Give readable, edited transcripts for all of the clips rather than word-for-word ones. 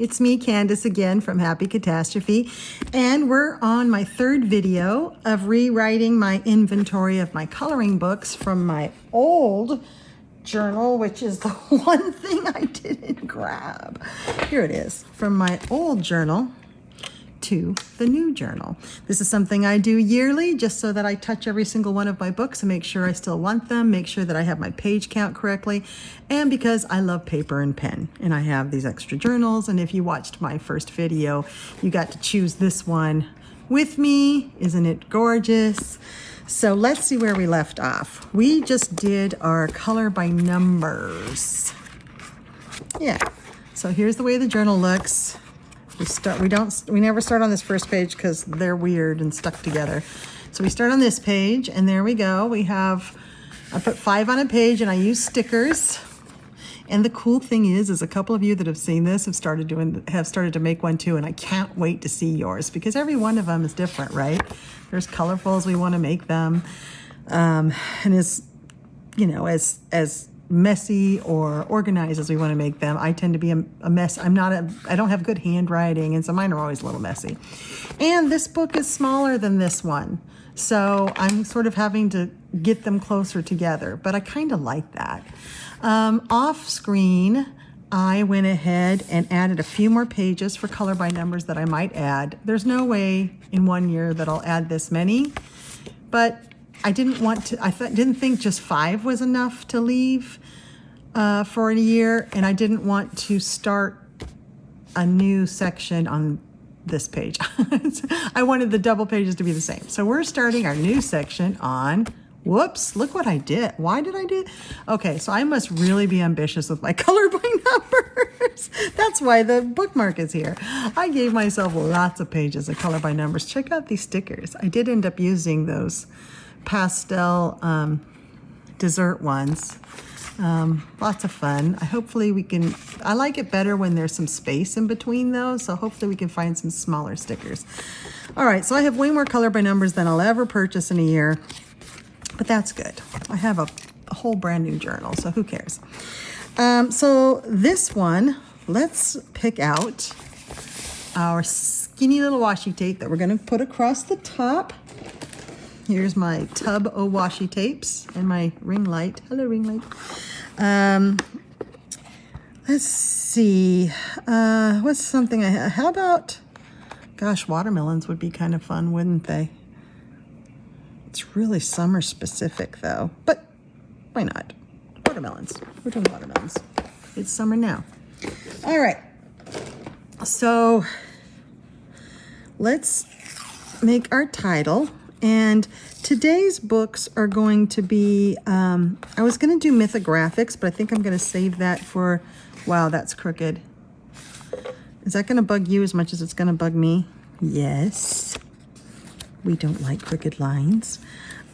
It's me, Candice, again from Happy Catastrophe, and we're on my third video of rewriting my inventory of my coloring books from my old journal, which is the one thing I didn't grab. Here it is, from my old journal to the new journal. This is something I do yearly just so that I touch every single one of my books and make sure I still want them, make sure that I have my page count correctly, and because I love paper and pen and I have these extra journals. And if you watched my first video, you got to choose this one with me. Isn't it gorgeous? So let's see where we left off. We just did our color by numbers. Yeah, so here's the way the journal looks. We never start on this first page because they're weird and stuck together. So we start on this page, and there we go. I put 5 on a page, and I use stickers. And the cool thing is a couple of you that have seen this have started to make one too, and I can't wait to see yours because every one of them is different, right? There's colorful as we want to make them, and as messy or organized as we want to make them. I tend to be a mess. I don't have good handwriting, and so mine are always a little messy. And this book is smaller than this one, so I'm sort of having to get them closer together, but I kind of like that. Off screen, I went ahead and added a few more pages for color by numbers that I might add. There's no way in 1 year that I'll add this many, but I didn't think just 5 was enough to leave for a year, and I didn't want to start a new section on this page. I wanted the double pages to be the same. So we're starting our new section on, whoops, look what I did. Why did I do it? Okay, so I must really be ambitious with my color by numbers. That's why the bookmark is here. I gave myself lots of pages of color by numbers. Check out these stickers. I did end up using those pastel dessert ones. Lots of fun. I like it better when there's some space in between those, so hopefully we can find some smaller stickers. All right, so I have way more color by numbers than I'll ever purchase in a year, but that's good. I have a whole brand new journal, so who cares? So this one, let's pick out our skinny little washi tape that we're going to put across the top. Here's my tub of washi tapes and my ring light. Hello, ring light. Let's see. What's something how about, gosh, watermelons would be kind of fun, wouldn't they? It's really summer specific though, but why not? Watermelons. We're doing watermelons. It's summer now. All right. So let's make our title. And today's books are going to be, I was going to do mythographics, but I think I'm going to save that for, wow, that's crooked. Is that going to bug you as much as it's going to bug me? Yes. We don't like crooked lines.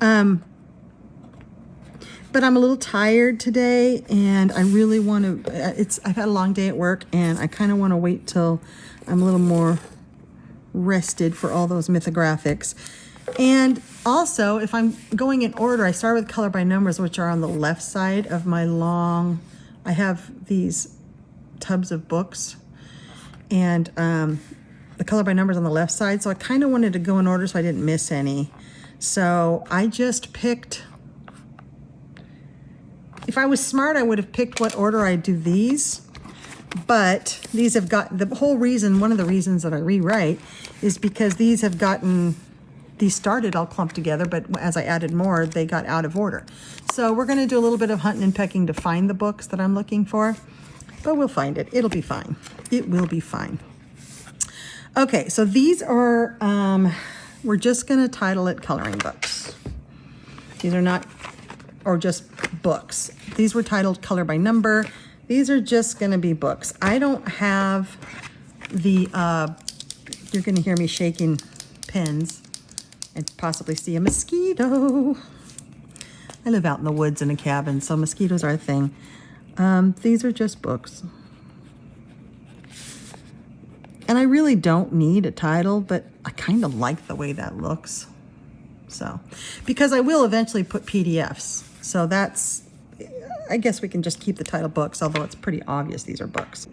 But I'm a little tired today, and I really want to, I've had a long day at work, and I kind of want to wait till I'm a little more rested for all those mythographics. And also, if I'm going in order, I start with color by numbers, which are on the left side of my I have these tubs of books, and the color by numbers on the left side. So I kind of wanted to go in order so I didn't miss any. So I just picked, if I was smart, I would have picked what order I do these. But these have got, one of the reasons that I rewrite is because these started all clumped together, but as I added more, they got out of order. So we're going to do a little bit of hunting and pecking to find the books that I'm looking for, but we'll find it. It'll be fine. It will be fine. Okay, so these are, we're just going to title it coloring books. These are not, or just books. These were titled color by number. These are just going to be books. I don't have the, you're going to hear me shaking pens and possibly see a mosquito. I live out in the woods in a cabin, so mosquitoes are a thing. These are just books. And I really don't need a title, but I kind of like the way that looks. So, because I will eventually put PDFs. So that's, I guess we can just keep the title books, although it's pretty obvious these are books.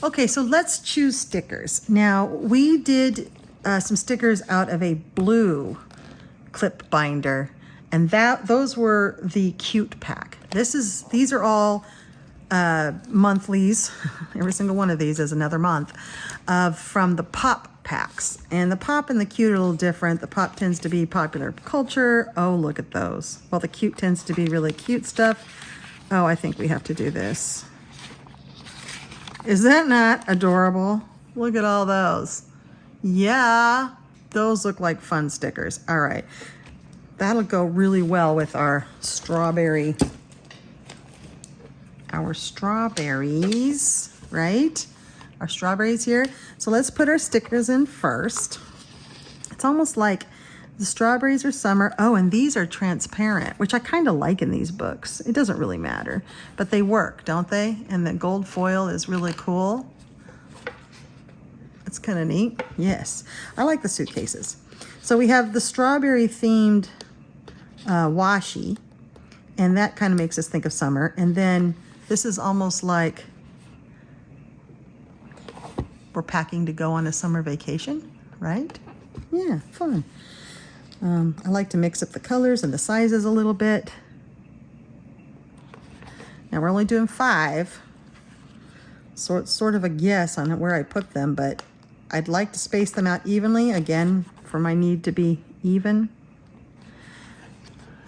Okay, so let's choose stickers. Now, we did some stickers out of a blue clip binder, and those were the cute pack. These are all monthlies. Every single one of these is another month from the pop packs. And the pop and the cute are a little different. The pop tends to be popular culture. Oh, look at those. Well, the cute tends to be really cute stuff. Oh, I think we have to do this. Is that not adorable? Look at all those. Yeah, those look like fun stickers. All right. That'll go really well with our strawberries, right? Our strawberries here. So let's put our stickers in first. It's almost like the strawberries are summer. Oh, and these are transparent, which I kind of like in these books. It doesn't really matter, but they work, don't they? And the gold foil is really cool. It's kind of neat. Yes, I like the suitcases. So we have the strawberry themed washi, and that kind of makes us think of summer. And then this is almost like we're packing to go on a summer vacation, right? Yeah, fun. I like to mix up the colors and the sizes a little bit. Now we're only doing 5, so it's sort of a guess on where I put them, but I'd like to space them out evenly, again, for my need to be even.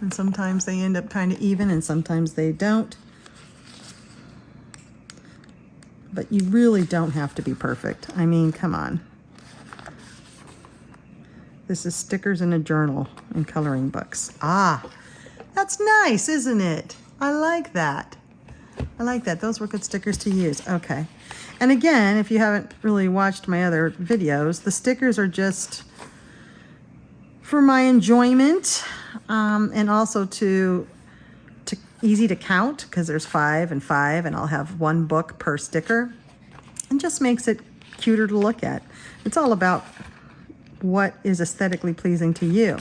And sometimes they end up kind of even and sometimes they don't. But you really don't have to be perfect. I mean, come on. This is stickers in a journal and coloring books. Ah, that's nice, isn't it? I like that. I like that. Those were good stickers to use. Okay. And again, if you haven't really watched my other videos, the stickers are just for my enjoyment, and also to easy to count, because there's 5 and 5, and I'll have 1 book per sticker. It just makes it cuter to look at. It's all about what is aesthetically pleasing to you.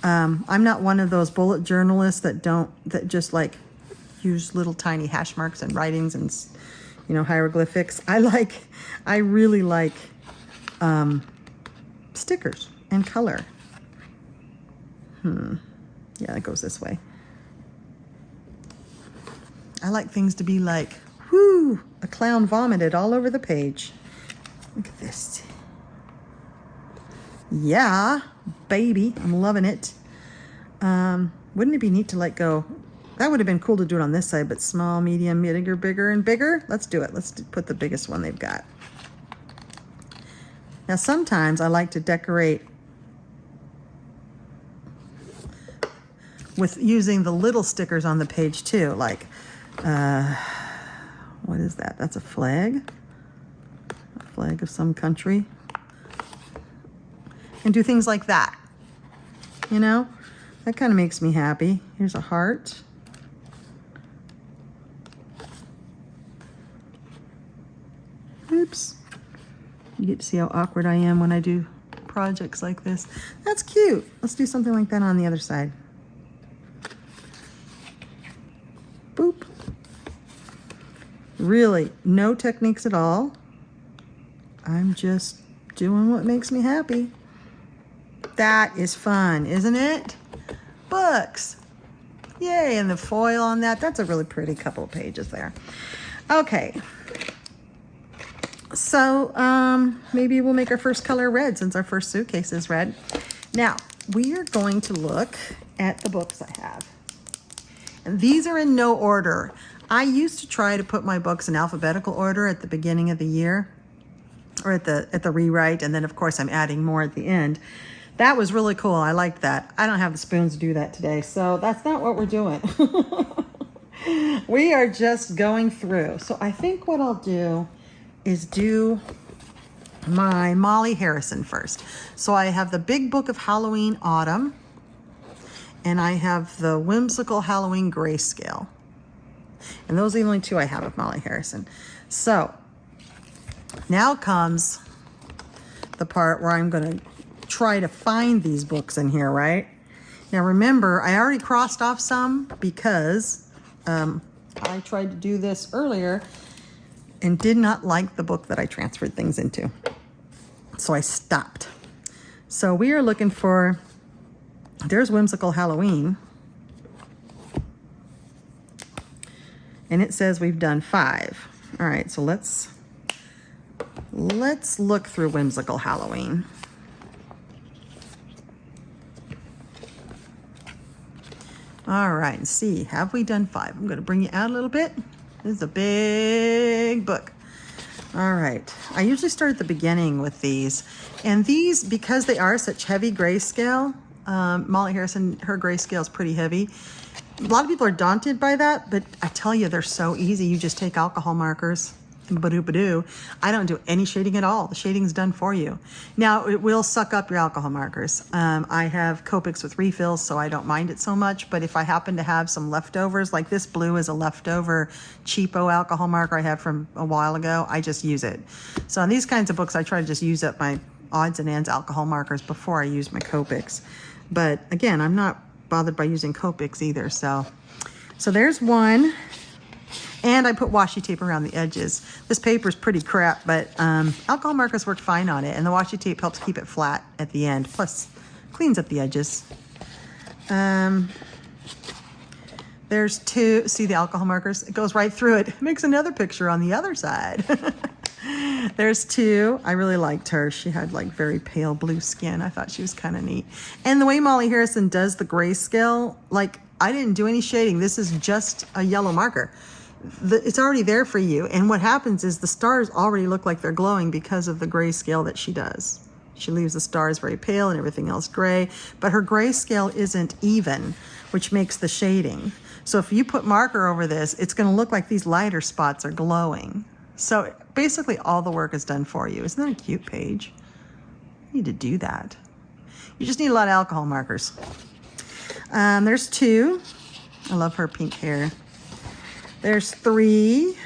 I'm not one of those bullet journalists that just like use little tiny hash marks and writings and, you know, hieroglyphics. I really like stickers and color. Yeah, it goes this way. I like things to be like, whoo, a clown vomited all over the page. Look at this. Yeah, baby, I'm loving it. Wouldn't it be neat to let go? That would have been cool to do it on this side, but small, medium, bigger, and bigger. Let's do it. Let's put the biggest one they've got. Now, sometimes I like to decorate with using the little stickers on the page too, like, what is that? That's a flag of some country. And do things like that, you know? That kind of makes me happy. Here's a heart. Oops. You get to see how awkward I am when I do projects like this. That's cute. Let's do something like that on the other side. Boop. Really, no techniques at all. I'm just doing what makes me happy. That is fun, isn't it? Books. Yay, and the foil on that. That's a really pretty couple of pages there. Okay. So maybe we'll make our first color red since our first suitcase is red. Now, we are going to look at the books I have. And these are in no order. I used to try to put my books in alphabetical order at the beginning of the year, or at the rewrite, and then of course I'm adding more at the end. That was really cool. I liked that. I don't have the spoons to do that today, so that's not what we're doing. We are just going through. So I think what I'll do is do my Molly Harrison first. So I have the Big Book of Halloween Autumn, and I have the Whimsical Halloween Grayscale. And those are the only 2 I have of Molly Harrison. So now comes the part where I'm going to try to find these books in here, right? Now remember, I already crossed off some because I tried to do this earlier and did not like the book that I transferred things into. So I stopped. So we are looking for, there's Whimsical Halloween. And it says we've done 5. All right, so let's look through Whimsical Halloween. All right, and see, have we done 5? I'm going to bring you out a little bit. This is a big book. All right, I usually start at the beginning with these. And these, because they are such heavy grayscale, Molly Harrison, her grayscale is pretty heavy. A lot of people are daunted by that, but I tell you, they're so easy. You just take alcohol markers and ba-doo-ba-doo. I don't do any shading at all. The shading's done for you. Now, it will suck up your alcohol markers. I have Copics with refills, so I don't mind it so much. But if I happen to have some leftovers, like this blue is a leftover cheapo alcohol marker I have from a while ago, I just use it. So on these kinds of books, I try to just use up my odds and ends alcohol markers before I use my Copics. But again, I'm not bothered by using Copics either. So there's one. And I put washi tape around the edges. This paper is pretty crap, but alcohol markers worked fine on it, and the washi tape helps keep it flat at the end, plus cleans up the edges. There's 2, see the alcohol markers? It goes right through it. It makes another picture on the other side. There's 2. I really liked her. She had like very pale blue skin. I thought she was kind of neat. And the way Molly Harrison does the grayscale, like I didn't do any shading. This is just a yellow marker. It's already there for you. And what happens is the stars already look like they're glowing because of the grayscale that she does. She leaves the stars very pale and everything else gray, but her grayscale isn't even, which makes the shading. So if you put marker over this, it's going to look like these lighter spots are glowing. So basically all the work is done for you. Isn't that a cute page? You need to do that. You just need a lot of alcohol markers. There's 2. I love her pink hair. There's 3.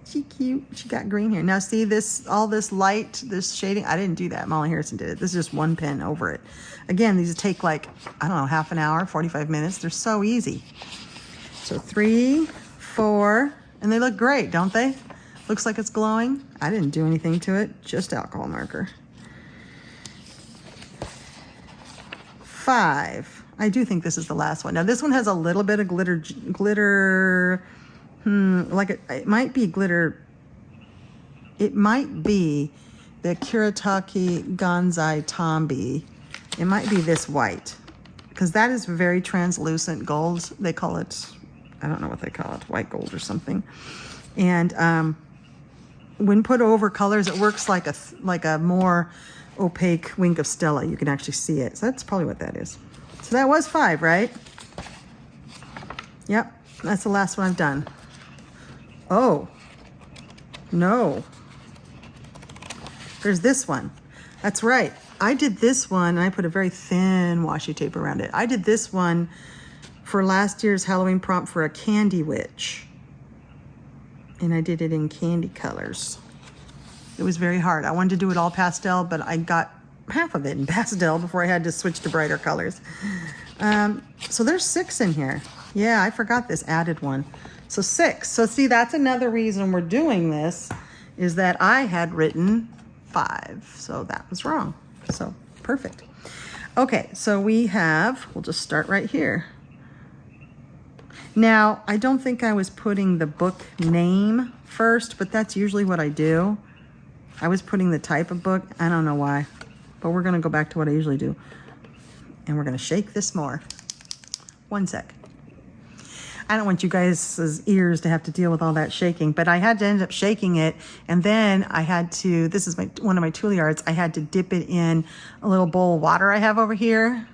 She cute. She got green hair. Now see this, all this light, this shading, I didn't do that. Molly Harrison did it. This is just one pen over it. Again, these take like, I don't know, half an hour, 45 minutes. They're so easy. So 3, 4, and they look great, don't they? Looks like it's glowing. I didn't do anything to it, just alcohol marker. 5. I do think this is the last one. Now this one has a little bit of glitter, like it might be glitter. It might be the Kuretake Ganzai Tombi. It might be this white, because that is very translucent gold. They call it, I don't know what they call it, white gold or something. And when put over colors, it works like a more opaque Wink of Stella. You can actually see it. So that's probably what that is. So that was 5, right? Yep, that's the last one I've done. Oh, no. There's this one. That's right. I did this one, and I put a very thin washi tape around it. I did this one for last year's Halloween prompt for a candy witch. And I did it in candy colors. It was very hard. I wanted to do it all pastel, but I got half of it in pastel before I had to switch to brighter colors. So there's 6 in here. Yeah, I forgot this added one. So 6. So see, that's another reason we're doing this, is that I had written 5. So that was wrong. So perfect. Okay, so we'll just start right here. Now, I don't think I was putting the book name first, but that's usually what I do. I was putting the type of book. I don't know why. But we're going to go back to what I usually do. And we're going to shake this more. 1 sec. I don't want you guys' ears to have to deal with all that shaking, but I had to end up shaking it. And then I had to, this is one of my Toolyards, I had to dip it in a little bowl of water I have over here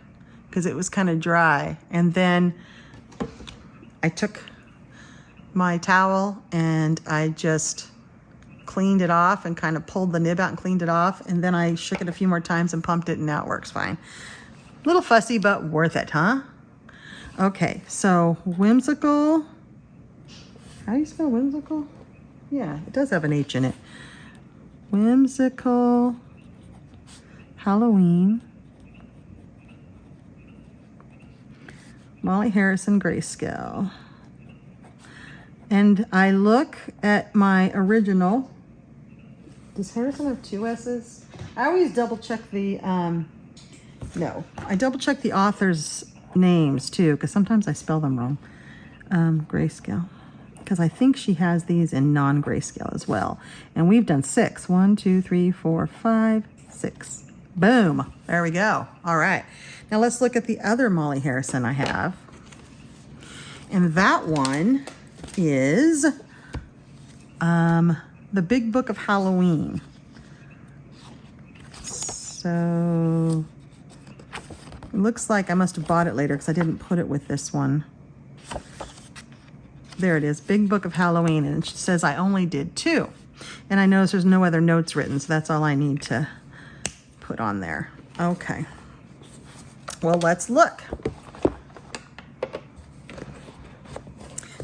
because it was kind of dry. And then I took my towel and I just cleaned it off and kind of pulled the nib out and cleaned it off. And then I shook it a few more times and pumped it, and now it works fine. A little fussy, but worth it, huh? Okay, so whimsical. How do you spell whimsical? Yeah, it does have an H in it. Whimsical Halloween. Molly Harrison grayscale. And I look at my original. Does Harrison have 2 S's? I always double check the, no. I double check the author's names too, because sometimes I spell them wrong. Grayscale. Because I think she has these in non-grayscale as well. And we've done 6. 1, 2, 3, 4, 5, 6. Boom. There we go. All right. Now let's look at the other Molly Harrison I have. And that one is the Big Book of Halloween. So it looks like I must have bought it later because I didn't put it with this one. There it is, Big Book of Halloween, and it says I only did 2. And I notice there's no other notes written, so that's all I need to put on there. Okay. Well, let's look.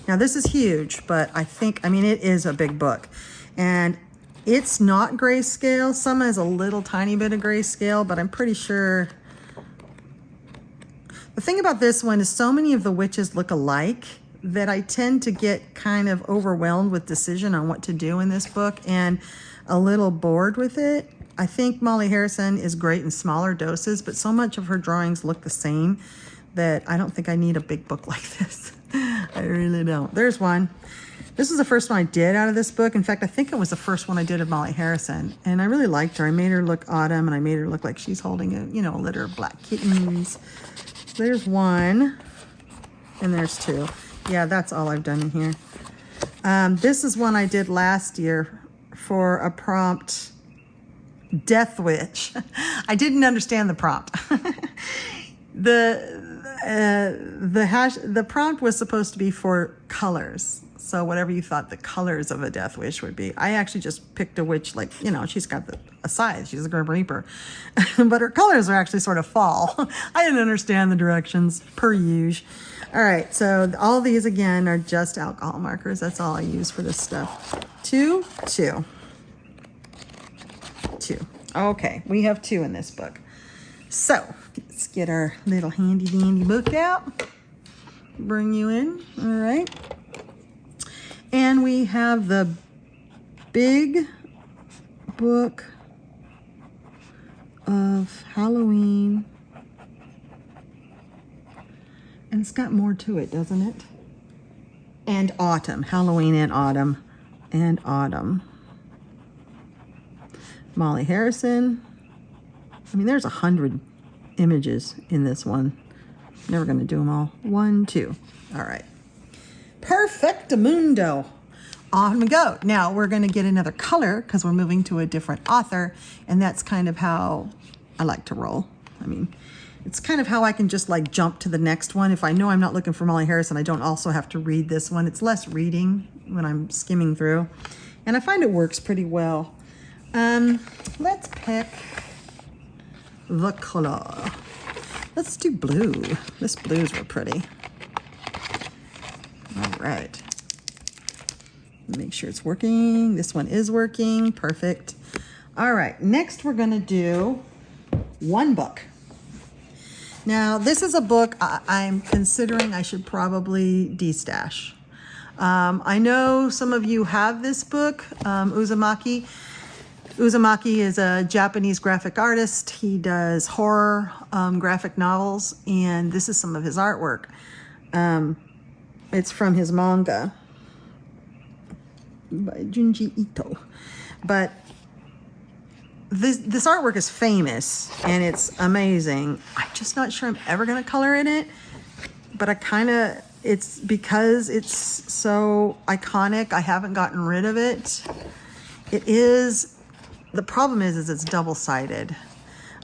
Now this is huge, but I mean, it is a big book. And it's not grayscale. Some has a little tiny bit of grayscale, but I'm pretty sure. The thing about this one is so many of the witches look alike that I tend to get kind of overwhelmed with decision on what to do in this book and a little bored with it. I think Molly Harrison is great in smaller doses, but so much of her drawings look the same that I don't think I need a big book like this. I really don't. There's one. This is the first one I did out of this book. In fact, I think it was the first one I did of Molly Harrison. And I really liked her. I made her look autumn, and I made her look like she's holding a litter of black kittens. There's one, and there's 2. Yeah, that's all I've done in here. This is one I did last year for a prompt, Death Witch. I didn't understand the prompt. The prompt was supposed to be for colors. So whatever you thought the colors of a death wish would be. I actually just picked a witch, like, she's got a scythe. She's a Grim Reaper. But her colors are actually sort of fall. I didn't understand the directions, per usual. All right, so all these, again, are just alcohol markers. That's all I use for this stuff. 2, 2. 2. Okay, we have 2 in this book. So let's get our little handy dandy book out. Bring you in. All right. And we have the Big Book of Halloween. And it's got more to it, doesn't it? And autumn. Halloween and autumn. And autumn. Molly Harrison. I mean, there's 100 images in this one. Never going to do them all. 1, 2. All right. Perfectamundo. On we go. Now we're going to get another color because we're moving to a different author. And that's kind of how I like to roll. I mean, it's kind of how I can just like jump to the next one. If I know I'm not looking for Molly Harrison, I don't also have to read this one. It's less reading when I'm skimming through. And I find it works pretty well. Let's pick the color. Let's do blue. This blues were pretty. All right. Make sure it's working. This one is working. Perfect. All right. Next, we're going to do one book. Now, this is a book I'm considering I should probably destash. I know some of you have this book, Uzumaki. Uzumaki is a Japanese graphic artist. He does horror graphic novels, and this is some of his artwork. It's from his manga by Junji Ito. But this artwork is famous, and it's amazing. I'm just not sure I'm ever going to color in it, but it's because it's so iconic, I haven't gotten rid of it. The problem is it's double-sided.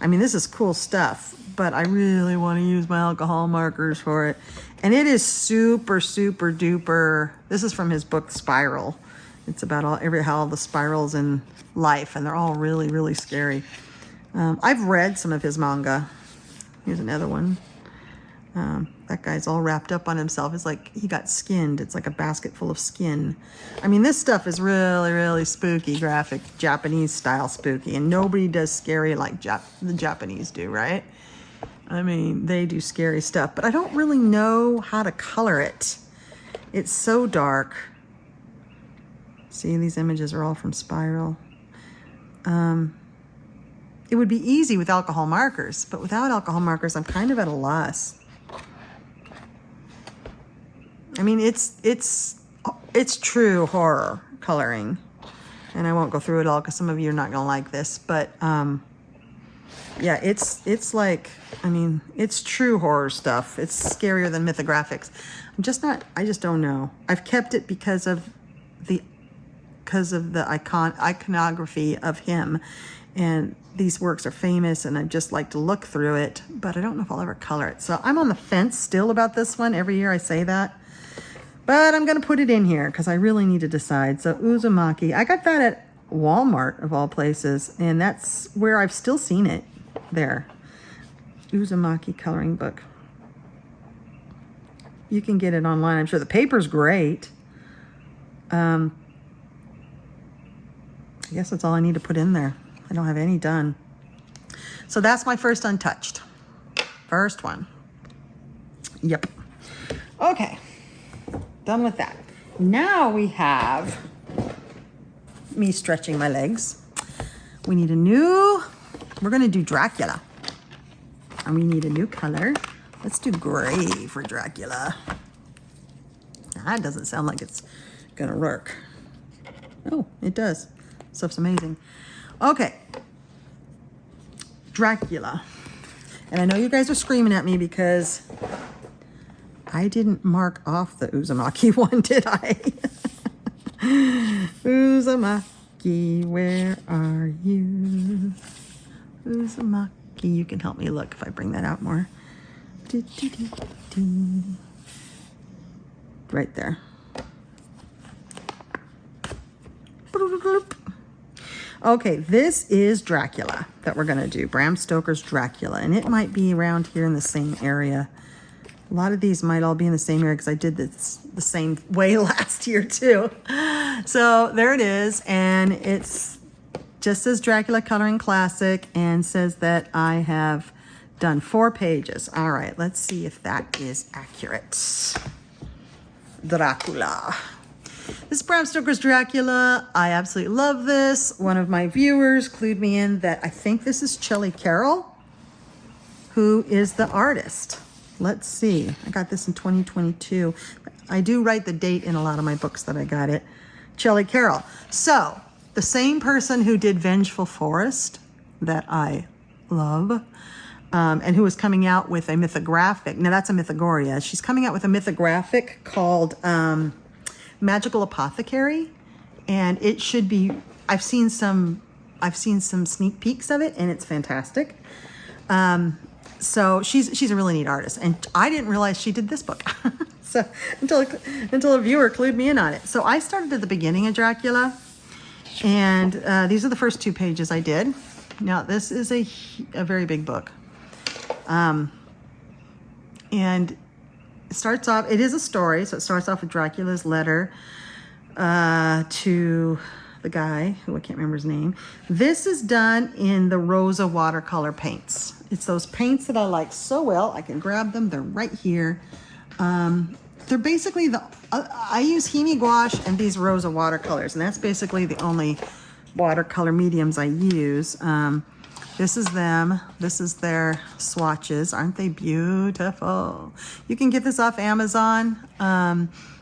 I mean, this is cool stuff, but I really want to use my alcohol markers for it. And it is super, super duper. This is from his book, Spiral. It's about all the spirals in life, and they're all really, really scary. I've read some of his manga. Here's another one. That guy's all wrapped up on himself. It's like he got skinned. It's like a basket full of skin. I mean, this stuff is really, really spooky, graphic, Japanese style spooky. And nobody does scary like the Japanese do, right? I mean, they do scary stuff. But I don't really know how to color it. It's so dark. See, these images are all from Spiral. It would be easy with alcohol markers, but without alcohol markers, I'm kind of at a loss. I mean, it's true horror coloring, and I won't go through it all because some of you are not going to like this, but yeah, it's like, I mean, it's true horror stuff. It's scarier than mythographics. I just don't know. I've kept it because of the iconography of him, and these works are famous, and I just like to look through it, but I don't know if I'll ever color it. So I'm on the fence still about this one. Every year I say that, but I'm going to put it in here because I really need to decide. So Uzumaki, I got that at Walmart of all places, and that's where I've still seen it there. Uzumaki coloring book. You can get it online. I'm sure the paper's great. I guess that's all I need to put in there. I don't have any done. So that's my first untouched. First one. Yep. Okay. Done with that. Now we have me stretching my legs. We need we're going to do Dracula. And we need a new color. Let's do gray for Dracula. That doesn't sound like it's going to work. Oh, it does. Stuff's amazing. Okay. Dracula. And I know you guys are screaming at me because I didn't mark off the Uzumaki one, did I? Uzumaki, where are you? Uzumaki, you can help me look if I bring that out more. Right there. Okay, this is Dracula that we're going to do. Bram Stoker's Dracula. And it might be around here in the same area. A lot of these might all be in the same area because I did this the same way last year too. So there it is. And it's just says Dracula Coloring Classic and says that I have done 4 pages. All right, let's see if that is accurate. Dracula. This is Bram Stoker's Dracula. I absolutely love this. One of my viewers clued me in that I think this is Shelley Carroll, who is the artist. Let's see. I got this in 2022. I do write the date in a lot of my books that I got it. Shelley Carroll. So, the same person who did Vengeful Forest that I love, and who is coming out with a mythographic. Now, that's a mythogoria. She's coming out with a mythographic called Magical Apothecary, and it should be, I've seen some sneak peeks of it, and it's fantastic. So she's a really neat artist, and I didn't realize she did this book. So until a viewer clued me in on it. So I started at the beginning of Dracula, and these are the first 2 pages I did. Now this is a very big book, and it starts off, it is a story, so it starts off with Dracula's letter to the guy, who I can't remember his name. This is done in the Rosa watercolor paints. It's those paints that I like so well. I can grab them. They're right here. They're basically I use Hemi gouache and these Rosa watercolors, and that's basically the only watercolor mediums I use. This is them. This is their swatches. Aren't they beautiful? You can get this off Amazon.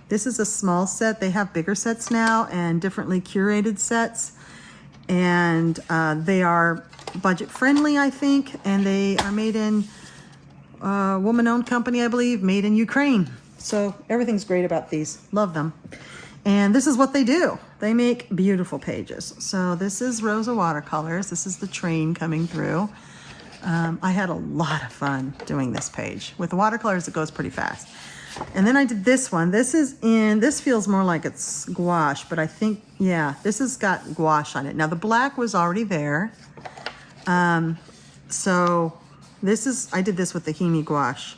This is a small set. They have bigger sets now and differently curated sets. And they are budget friendly, I think. And they are made in a woman-owned company, I believe, made in Ukraine. So everything's great about these. Love them. And this is what they do. They make beautiful pages. So this is Rosa watercolors. This is the train coming through. I had a lot of fun doing this page. With the watercolors, it goes pretty fast. And then I did this one. This feels more like it's gouache, but I think, yeah, this has got gouache on it. Now the black was already there. So I did this with the Hemi gouache.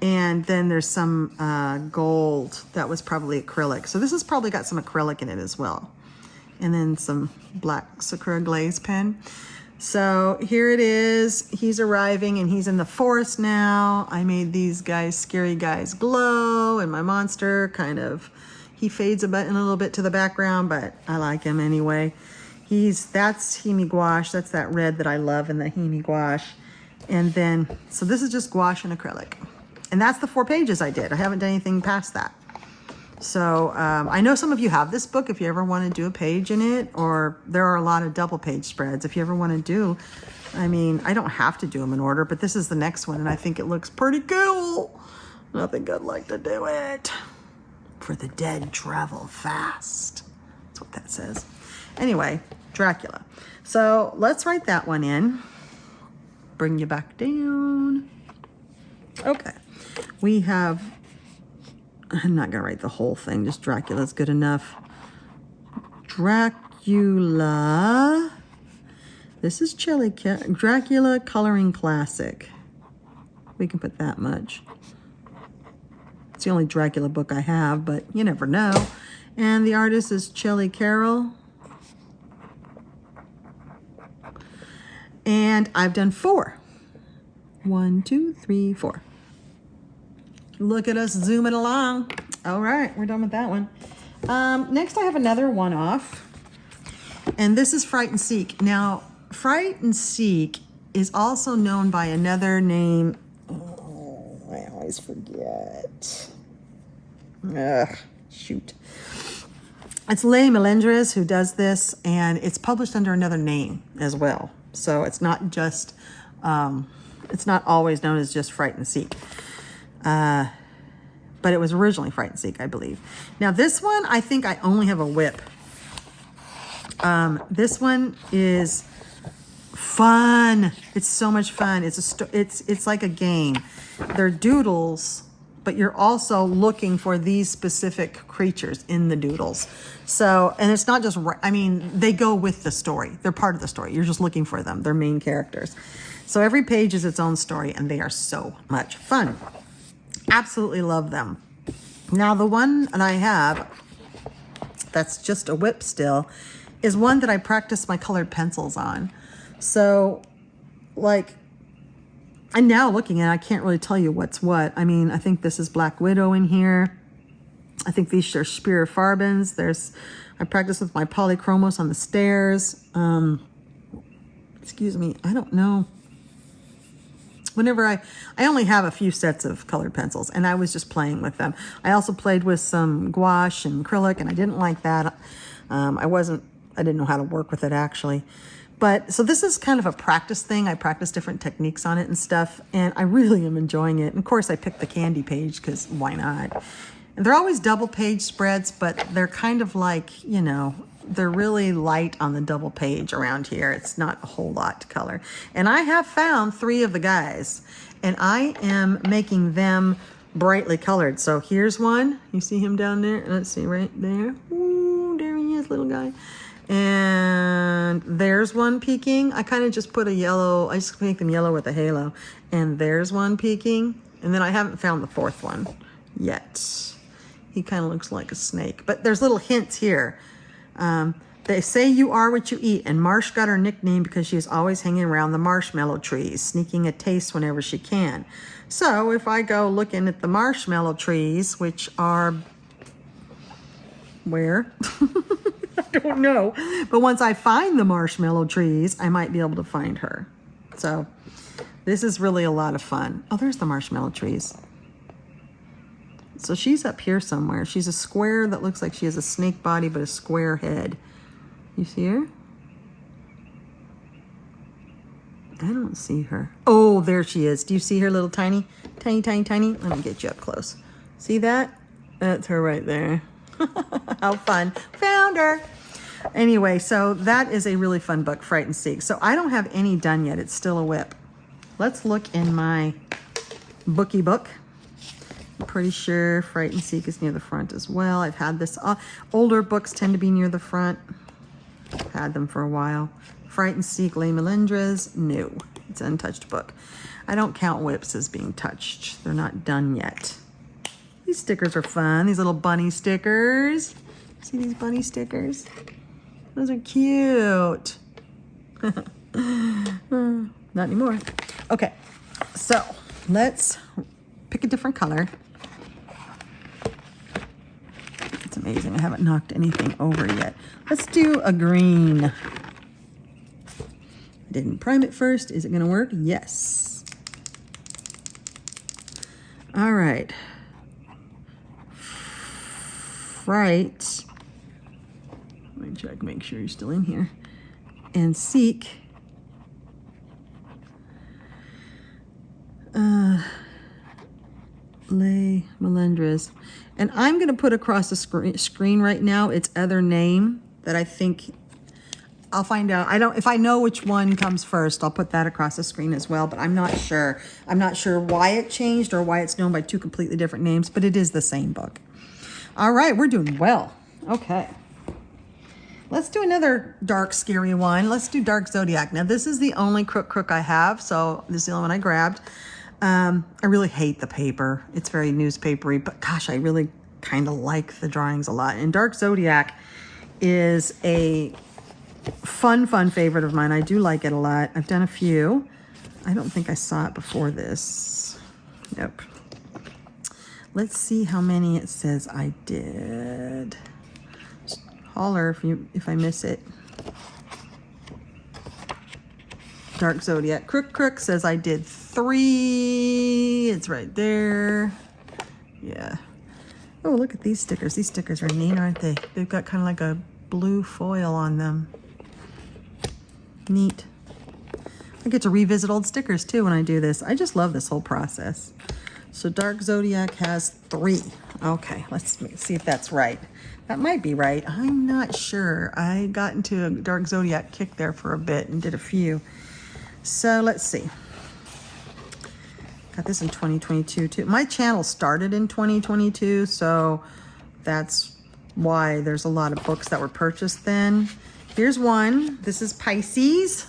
And then there's some gold that was probably acrylic. So this has probably got some acrylic in it as well. And then some black Sakura glaze pen. So here it is. He's arriving and he's in the forest now. I made these guys, scary guys, glow, and my monster He fades in a little bit to the background, but I like him anyway. That's Himi gouache. That's that red that I love in the Himi gouache. And then, so this is just gouache and acrylic. And that's the 4 pages I did. I haven't done anything past that. So I know some of you have this book if you ever want to do a page in it, or there are a lot of double page spreads. If you ever want to do, I mean, I don't have to do them in order, but this is the next one and I think it looks pretty cool. I think I'd like to do it. For the dead travel fast. That's what that says. Anyway, Dracula. So let's write that one in. Bring you back down. Okay. We have, I'm not going to write the whole thing, just Dracula's good enough. Dracula. This is Dracula Coloring Classic. We can put that much. It's the only Dracula book I have, but you never know. And the artist is Shelley Carroll. And I've done 4. 1, 2, 3, 4. Look at us zooming along. All right, we're done with that one. Next, I have another one-off. And this is Fright and Seek. Now, Fright and Seek is also known by another name. Oh, I always forget. Ugh, shoot. It's Leigh Melendres who does this, and it's published under another name as well. So it's not just, it's not always known as just Fright and Seek. But it was originally Fright and Seek, I believe. Now this one, I think I only have a whip. This one is fun. It's so much fun. It's like a game. They're doodles, but you're also looking for these specific creatures in the doodles. So, and it's not just, I mean, they go with the story. They're part of the story. You're just looking for them. They're main characters. So every page is its own story, and they are so much fun. Absolutely love them. Now, the one that I have that's just a whip still is one that I practice my colored pencils on. So, like, and now looking at it, I can't really tell you what's what. I mean, I think this is Black Widow in here. I think these are Spear Farbens. I practice with my polychromos on the stairs. Excuse me, I don't know. Whenever I only have a few sets of colored pencils, and I was just playing with them. I also played with some gouache and acrylic, and I didn't like that. I didn't know how to work with it actually. But so this is kind of a practice thing. I practice different techniques on it and stuff, and I really am enjoying it. And of course, I picked the candy page because why not? And they're always double page spreads, but they're kind of like, you know, they're really light on the double page around here. It's not a whole lot to color. And I have found 3 of the guys, and I am making them brightly colored. So here's one. You see him down there? Let's see, right there. Ooh, there he is, little guy. And there's one peeking. I kind of just put a yellow, I just make them yellow with a halo. And there's one peeking. And then I haven't found the 4th one yet. He kind of looks like a snake. But there's little hints here. They say you are what you eat, and Marsh got her nickname because she is always hanging around the marshmallow trees, sneaking a taste whenever she can. So if I go looking at the marshmallow trees, which are where? I don't know. But once I find the marshmallow trees, I might be able to find her. So this is really a lot of fun. Oh, there's the marshmallow trees. So she's up here somewhere. She's a square that looks like she has a snake body, but a square head. You see her? I don't see her. Oh, there she is. Do you see her little tiny? Let me get you up close. See that? That's her right there. How fun. Found her. Anyway, so that is a really fun book, Fright and Seek. So I don't have any done yet. It's still a whip. Let's look in my bookie book. I'm pretty sure Fright and Seek is near the front as well. I've had this. Older books tend to be near the front. I've had them for a while. Fright and Seek, Leigh Melendres. No, it's an untouched book. I don't count whips as being touched. They're not done yet. These stickers are fun. These little bunny stickers. See these bunny stickers? Those are cute. Not anymore. Okay, so let's pick a different color. It's amazing. I haven't knocked anything over yet. Let's do a green. I didn't prime it first. Is it going to work? Yes. All right. Fright. Let me check, make sure you're still in here. And Seek. Lay Melendres. And I'm going to put across the screen right now its other name that I think I'll find out. If I know which one comes first, I'll put that across the screen as well, but I'm not sure. I'm not sure why it changed or why it's known by two completely different names, but it is the same book. All right, we're doing well. Okay. Let's do another dark, scary one. Let's do Dark Zodiac. Now, this is the only crook I have, so this is the only one I grabbed. I really hate the paper. It's very newspapery, but gosh, I really kind of like the drawings a lot. And Dark Zodiac is a fun favorite of mine. I do like it a lot. I've done a few. I don't think I saw it before this. Nope. Let's see how many it says I did. Just holler if I miss it. Dark Zodiac. Crook says I did 3. It's right there. Yeah. Oh, look at these stickers. These stickers are neat, aren't they? They've got kind of like a blue foil on them. Neat. I get to revisit old stickers too when I do this. I just love this whole process. So Dark Zodiac has 3. Okay, let's see if that's right. That might be right. I'm not sure. I got into a Dark Zodiac kick there for a bit and did a few. So let's see. Got this in 2022 too. My channel started in 2022, so that's why there's a lot of books that were purchased then. Here's one. This is Pisces.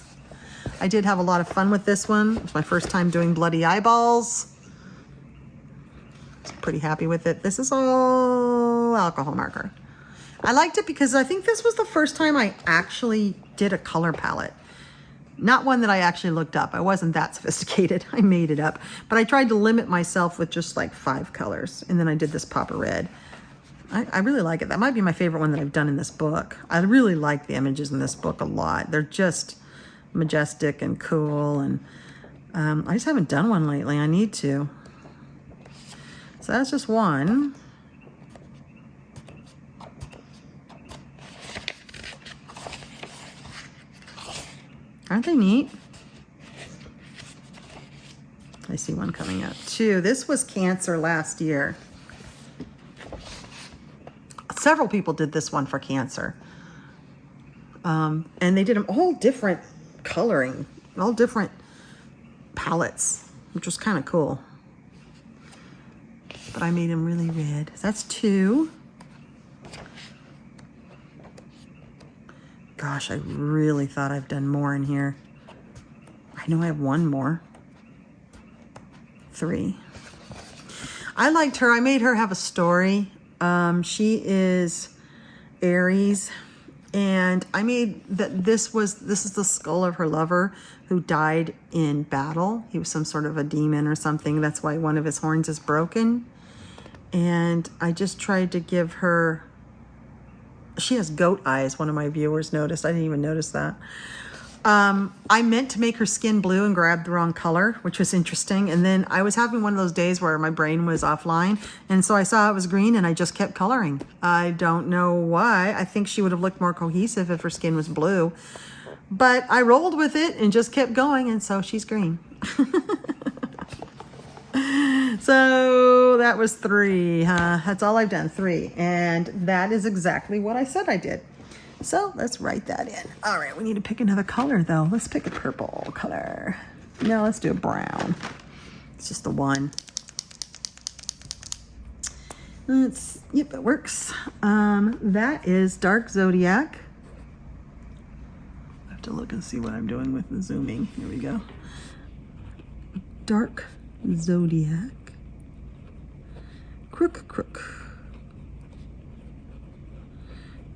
I did have a lot of fun with this one. It was my first time doing bloody eyeballs. I was pretty happy with it. This is all alcohol marker. I liked it because I think this was the first time I actually did a color palette. Not one that I actually looked up. I wasn't that sophisticated. I made it up. But I tried to limit myself with just like 5 colors. And then I did this Papa Red. I really like it. That might be my favorite one that I've done in this book. I really like the images in this book a lot. They're just majestic and cool. And I just haven't done one lately. I need to. So that's just one. Aren't they neat? I see one coming out too. This was Cancer last year. Several people did this one for Cancer. And they did them all different coloring, all different palettes, which was kind of cool. But I made them really red. That's 2. Gosh, I really thought I've done more in here. I know I have 1 more. 3. I liked her. I made her have a story. She is Aries, and I made that this is the skull of her lover who died in battle. He was some sort of a demon or something. That's why one of his horns is broken. And I just tried to give her, she has goat eyes, one of my viewers noticed. I didn't even notice that. I meant to make her skin blue and grabbed the wrong color, which was interesting. And then I was having one of those days where my brain was offline. And so I saw it was green and I just kept coloring. I don't know why. I think she would have looked more cohesive if her skin was blue. But I rolled with it and just kept going. And so she's green. So that was 3. That's all I've done, 3. And that is exactly what I said I did. So let's write that in. All right, we need to pick another color though. Let's pick a purple color. No, let's do a brown. It's just the one. Yep, it works. That is Dark Zodiac. I have to look and see what I'm doing with the zooming. Here we go. Dark Zodiac. Crook.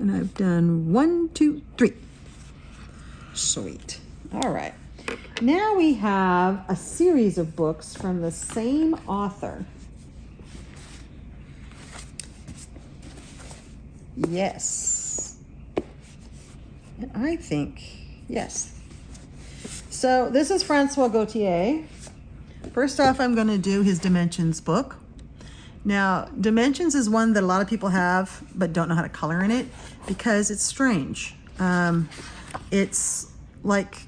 And I've done 1, 2, 3. Sweet. All right. Now we have a series of books from the same author. Yes. And I think, yes. So this is François Gauthier. First off, I'm going to do his Dimensions book. Now, Dimensions is one that a lot of people have but don't know how to color in it because it's strange. It's like,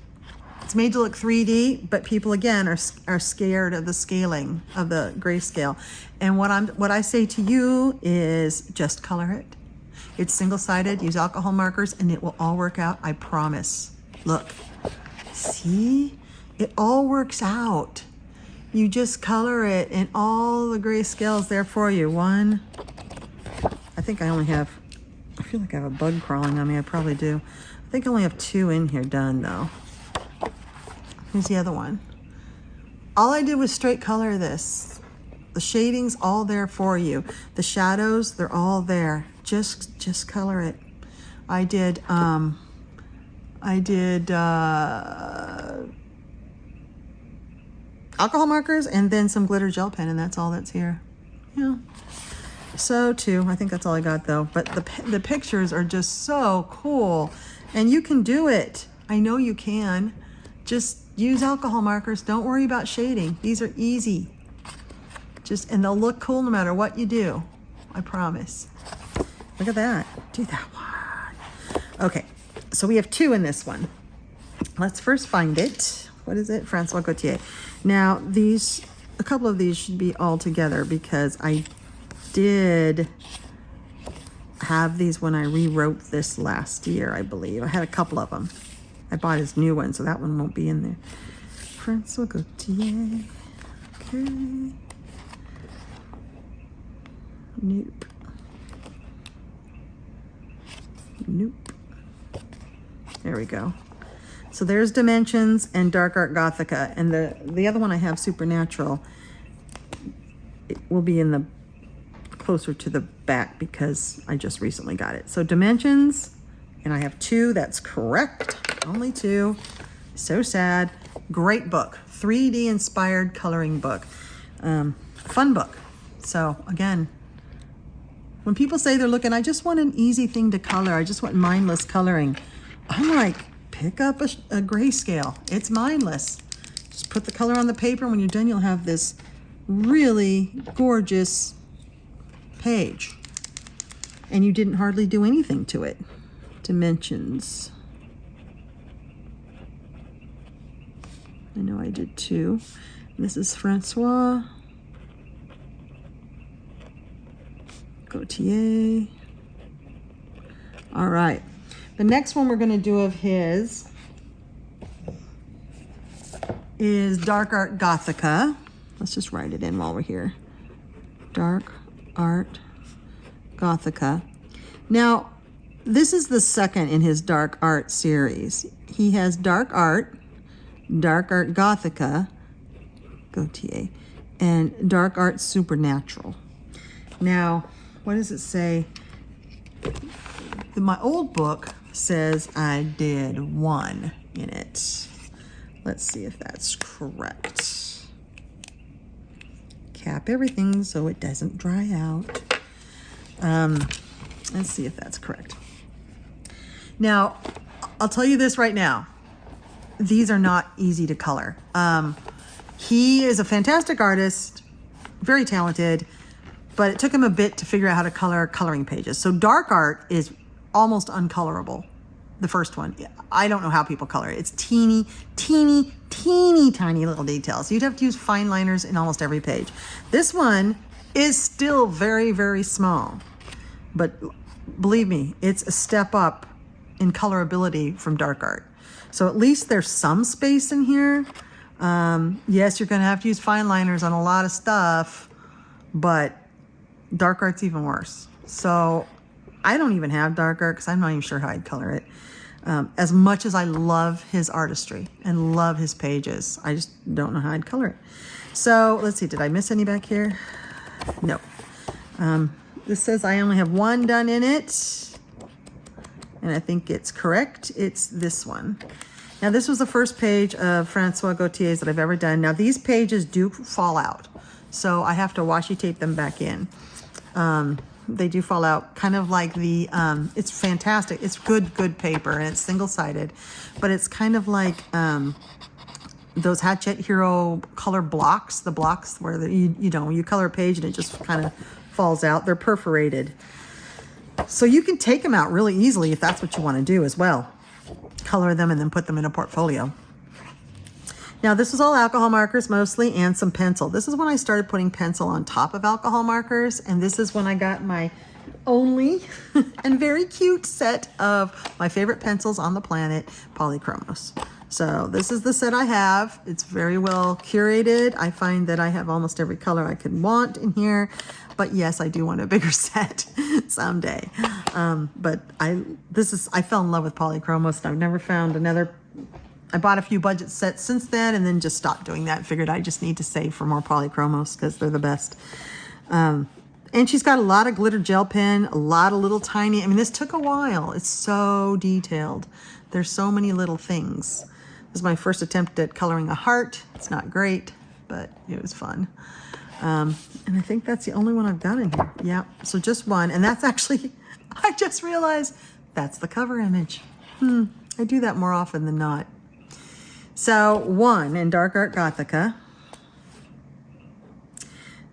it's made to look 3D, but people again are scared of the scaling of the grayscale. And what I say to you is just color it. It's single-sided, use alcohol markers, and it will all work out, I promise. Look, see? It all works out. You just color it and all the grayscale is there for you. One, I think I feel like I have a bug crawling on me. I probably do. I think I only have 2 in here done though. Here's the other one. All I did was straight color this. The shading's all there for you. The shadows, they're all there. Just color it. I did alcohol markers and then some glitter gel pen, and that's all that's here. Yeah. So too, I think that's all I got though. But the pictures are just so cool, and you can do it. I know you can. Just use alcohol markers. Don't worry about shading. These are easy. And they'll look cool no matter what you do. I promise. Look at that. Do that one. Okay, so we have 2 in this one. Let's first find it. What is it? François Gauthier. Now, a couple of these should be all together because I did have these when I rewrote this last year, I believe. I had a couple of them. I bought his new one, so that one won't be in there. François Gauthier. Okay. Nope. Nope. There we go. So there's Dimensions and Dark Art Gothica, and the other one I have, Supernatural, it will be in the closer to the back because I just recently got it. So Dimensions, and I have 2. That's correct. Only 2. So sad. Great book. 3D inspired coloring book. Fun book. So again, when people say they're looking, I just want an easy thing to color. I just want mindless coloring. I'm like, pick up a grayscale. It's mindless. Just put the color on the paper. When you're done, you'll have this really gorgeous page. And you didn't hardly do anything to it. Dimensions. I know I did 2. This is François Gauthier. All right. The next one we're going to do of his is Dark Art Gothica. Let's just write it in while we're here. Dark Art Gothica. Now, this is the second in his Dark Art series. He has Dark Art Gothica, Gauthier, and Dark Art Supernatural. Now, what does it say? My old book says I did 1 in it. Let's see if that's correct. Cap everything so it doesn't dry out. Let's see if that's correct. Now, I'll tell you this right now. These are not easy to color. He is a fantastic artist, very talented, but it took him a bit to figure out how to color coloring pages. So Dark Art is almost uncolorable. The first one, I don't know how people color it. It's teeny tiny little details. You'd have to use fine liners in almost every page. This one is still very, very small, but believe me, it's a step up in colorability from Dark Art. So at least there's some space in here. Yes, you're gonna have to use fine liners on a lot of stuff, but Dark Art's even worse. So I don't even have Dark Art because I'm not even sure how I'd color it. As much as I love his artistry and love his pages, I just don't know how I'd color it. So let's see, did I miss any back here? No. This says I only have 1 done in it. And I think it's correct. It's this one. Now this was the first page of François Gauthier's that I've ever done. Now these pages do fall out, so I have to washi tape them back in. They do fall out, kind of like the, it's fantastic. It's good paper, and it's single-sided, but it's kind of like those Hachette Hero color blocks, the blocks where you color a page and it just kind of falls out. They're perforated. So you can take them out really easily if that's what you want to do as well. Color them and then put them in a portfolio. Now, this was all alcohol markers mostly, and some pencil. This is when I started putting pencil on top of alcohol markers, and this is when I got my only and very cute set of my favorite pencils on the planet, Polychromos. So this is the set I have. It's very well curated. I find that I have almost every color I could want in here, but yes, I do want a bigger set someday. But I fell in love with Polychromos, and I've never found another. I bought a few budget sets since then, and then just stopped doing that. Figured I just need to save for more Polychromos because they're the best. And she's got a lot of glitter gel pen, a lot of little tiny, I mean, this took a while. It's so detailed. There's so many little things. This is my first attempt at coloring a heart. It's not great, but it was fun. And I think that's the only one I've got in here. Yeah, so just one. And that's actually, I just realized that's the cover image. I do that more often than not. So one in Dark Art Gothica.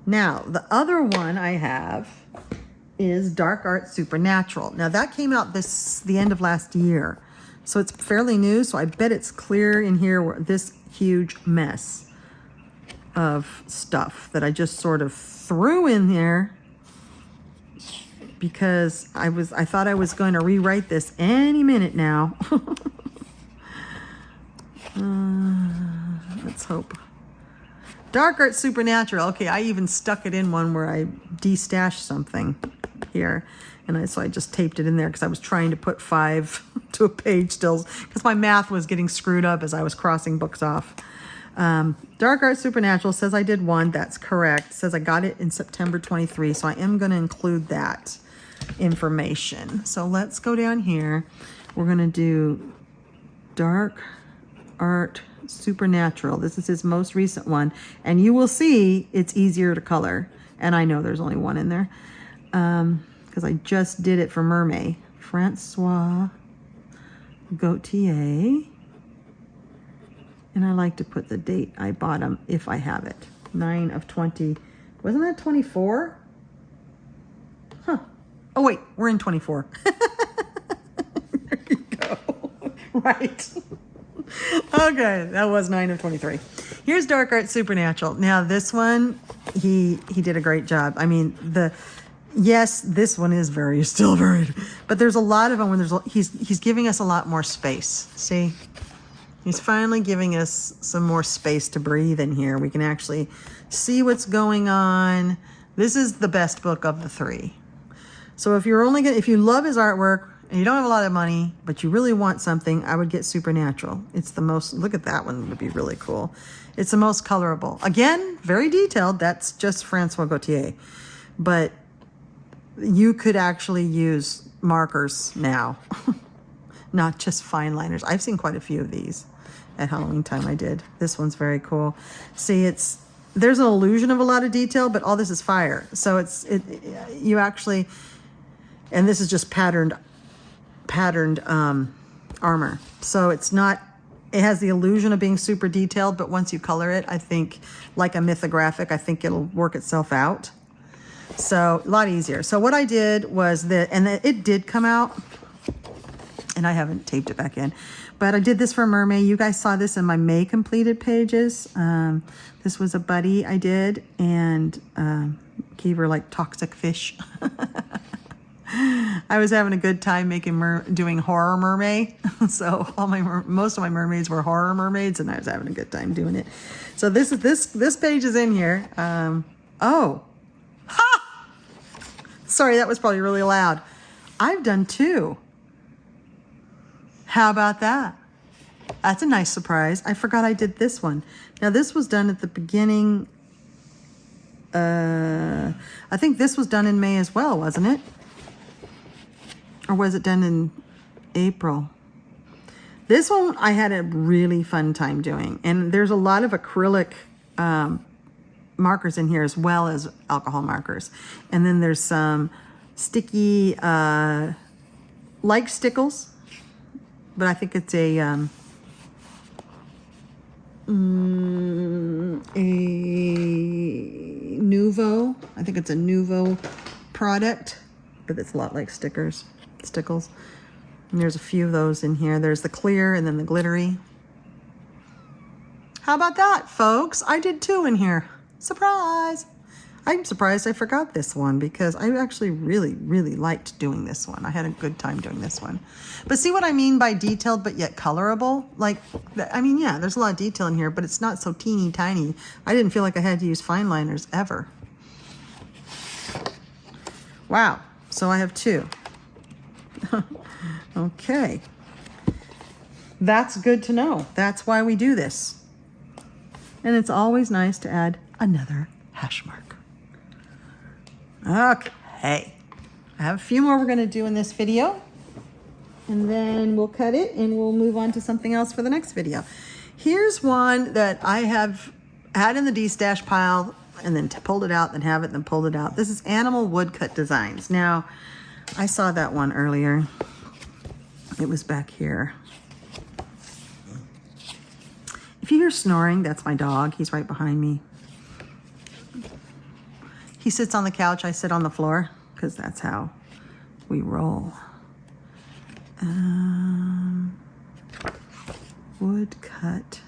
Now, the other one I have is Dark Art Supernatural. Now, that came out the end of last year. So it's fairly new, so I bet it's clear in here this huge mess of stuff that I just sort of threw in there because I thought I was going to rewrite this any minute now. Let's hope. Dark Art Supernatural. Okay, I even stuck it in one where I destashed something here. And so I just taped it in there because I was trying to put 5 to a page still because my math was getting screwed up as I was crossing books off. Dark Art Supernatural says I did one. That's correct. It says I got it in September 23. So I am going to include that information. So let's go down here. We're going to do Dark Art Supernatural. This is his most recent one. And you will see it's easier to color. And I know there's only one in there. Because I just did it for Mermaid. François Gauthier. And I like to put the date I bought them if I have it. 9 of 20. Wasn't that 24? Huh. Oh, wait. We're in 24. There you go. Right. Okay. That was 9 of 23. Here's Dark Art Supernatural. Now, this one, he did a great job. I mean, yes, this one is still very, but there's a lot of them when he's giving us a lot more space. See? He's finally giving us some more space to breathe in here. We can actually see what's going on. This is the best book of the 3. So if you love his artwork and you don't have a lot of money, but you really want something, I would get Supernatural. It's the most, look at that one, would be really cool. It's the most colorable. Again, very detailed. That's just François Gauthier. But you could actually use markers now, not just fine liners. I've seen quite a few of these at Halloween time. I did. This one's very cool. See, there's an illusion of a lot of detail, but all this is fire. So you actually, and this is just patterned armor. So it has the illusion of being super detailed, but once you color it, I think like a mythographic, I think it'll work itself out. So a lot easier. So what I did was it did come out, and I haven't taped it back in, but I did this for Mermaid. You guys saw this in my May completed pages. This was a buddy I did, and gave her like toxic fish. I was having a good time doing horror mermaid. So most of my mermaids were horror mermaids, and I was having a good time doing it. So this page is in here. Oh. Ha! Sorry, that was probably really loud. I've done 2. How about that? That's a nice surprise. I forgot I did this one. Now, this was done at the beginning. I think this was done in May as well, wasn't it? Or was it done in April? This one I had a really fun time doing. And there's a lot of acrylic markers in here as well as alcohol markers. And then there's some sticky, like Stickles, but I think it's a Nuvo. I think it's a Nuvo product, but it's a lot like Stickles. And there's a few of those in here. There's the clear and then the glittery. How about that, folks? I did 2 in here. Surprise! I'm surprised I forgot this one because I actually really, really liked doing this one. I had a good time doing this one. But see what I mean by detailed but yet colorable? Like, I mean, yeah, there's a lot of detail in here, but it's not so teeny tiny. I didn't feel like I had to use fine liners ever. Wow, so I have 2. Okay. That's good to know. That's why we do this. And it's always nice to add another hash mark. Okay, I have a few more we're going to do in this video, and then we'll cut it and we'll move on to something else for the next video. Here's one that I have had in the destash pile and then pulled it out, then have it, then pulled it out. This is Animal Woodcut Designs. Now, I saw that one earlier. It was back here. If you hear snoring, that's my dog. He's right behind me. He sits on the couch, I sit on the floor, because that's how we roll. Woodcut.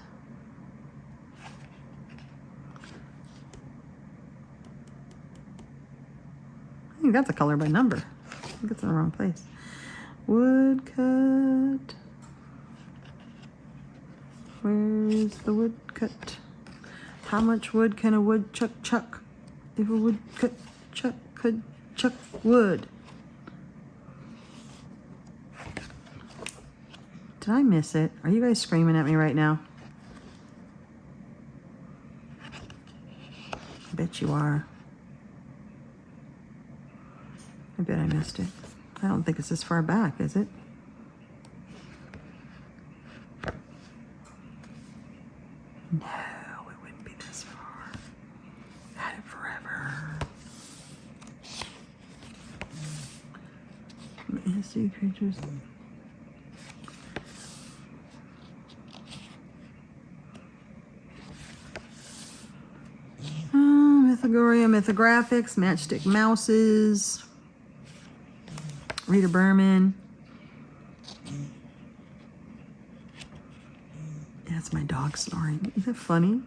I think that's a color by number. I think it's in the wrong place. Woodcut. Where's the woodcut? How much wood can a woodchuck chuck? If a woodcut chuck could chuck wood. Did I miss it? Are you guys screaming at me right now? I bet you are. I bet I missed it. I don't think it's this far back, is it? No, it wouldn't be this far. Had it forever. Misty creatures. Mythagoria, Mythographics, Matchstick Mouses, Rita Berman. That's my dog snoring. Isn't that funny?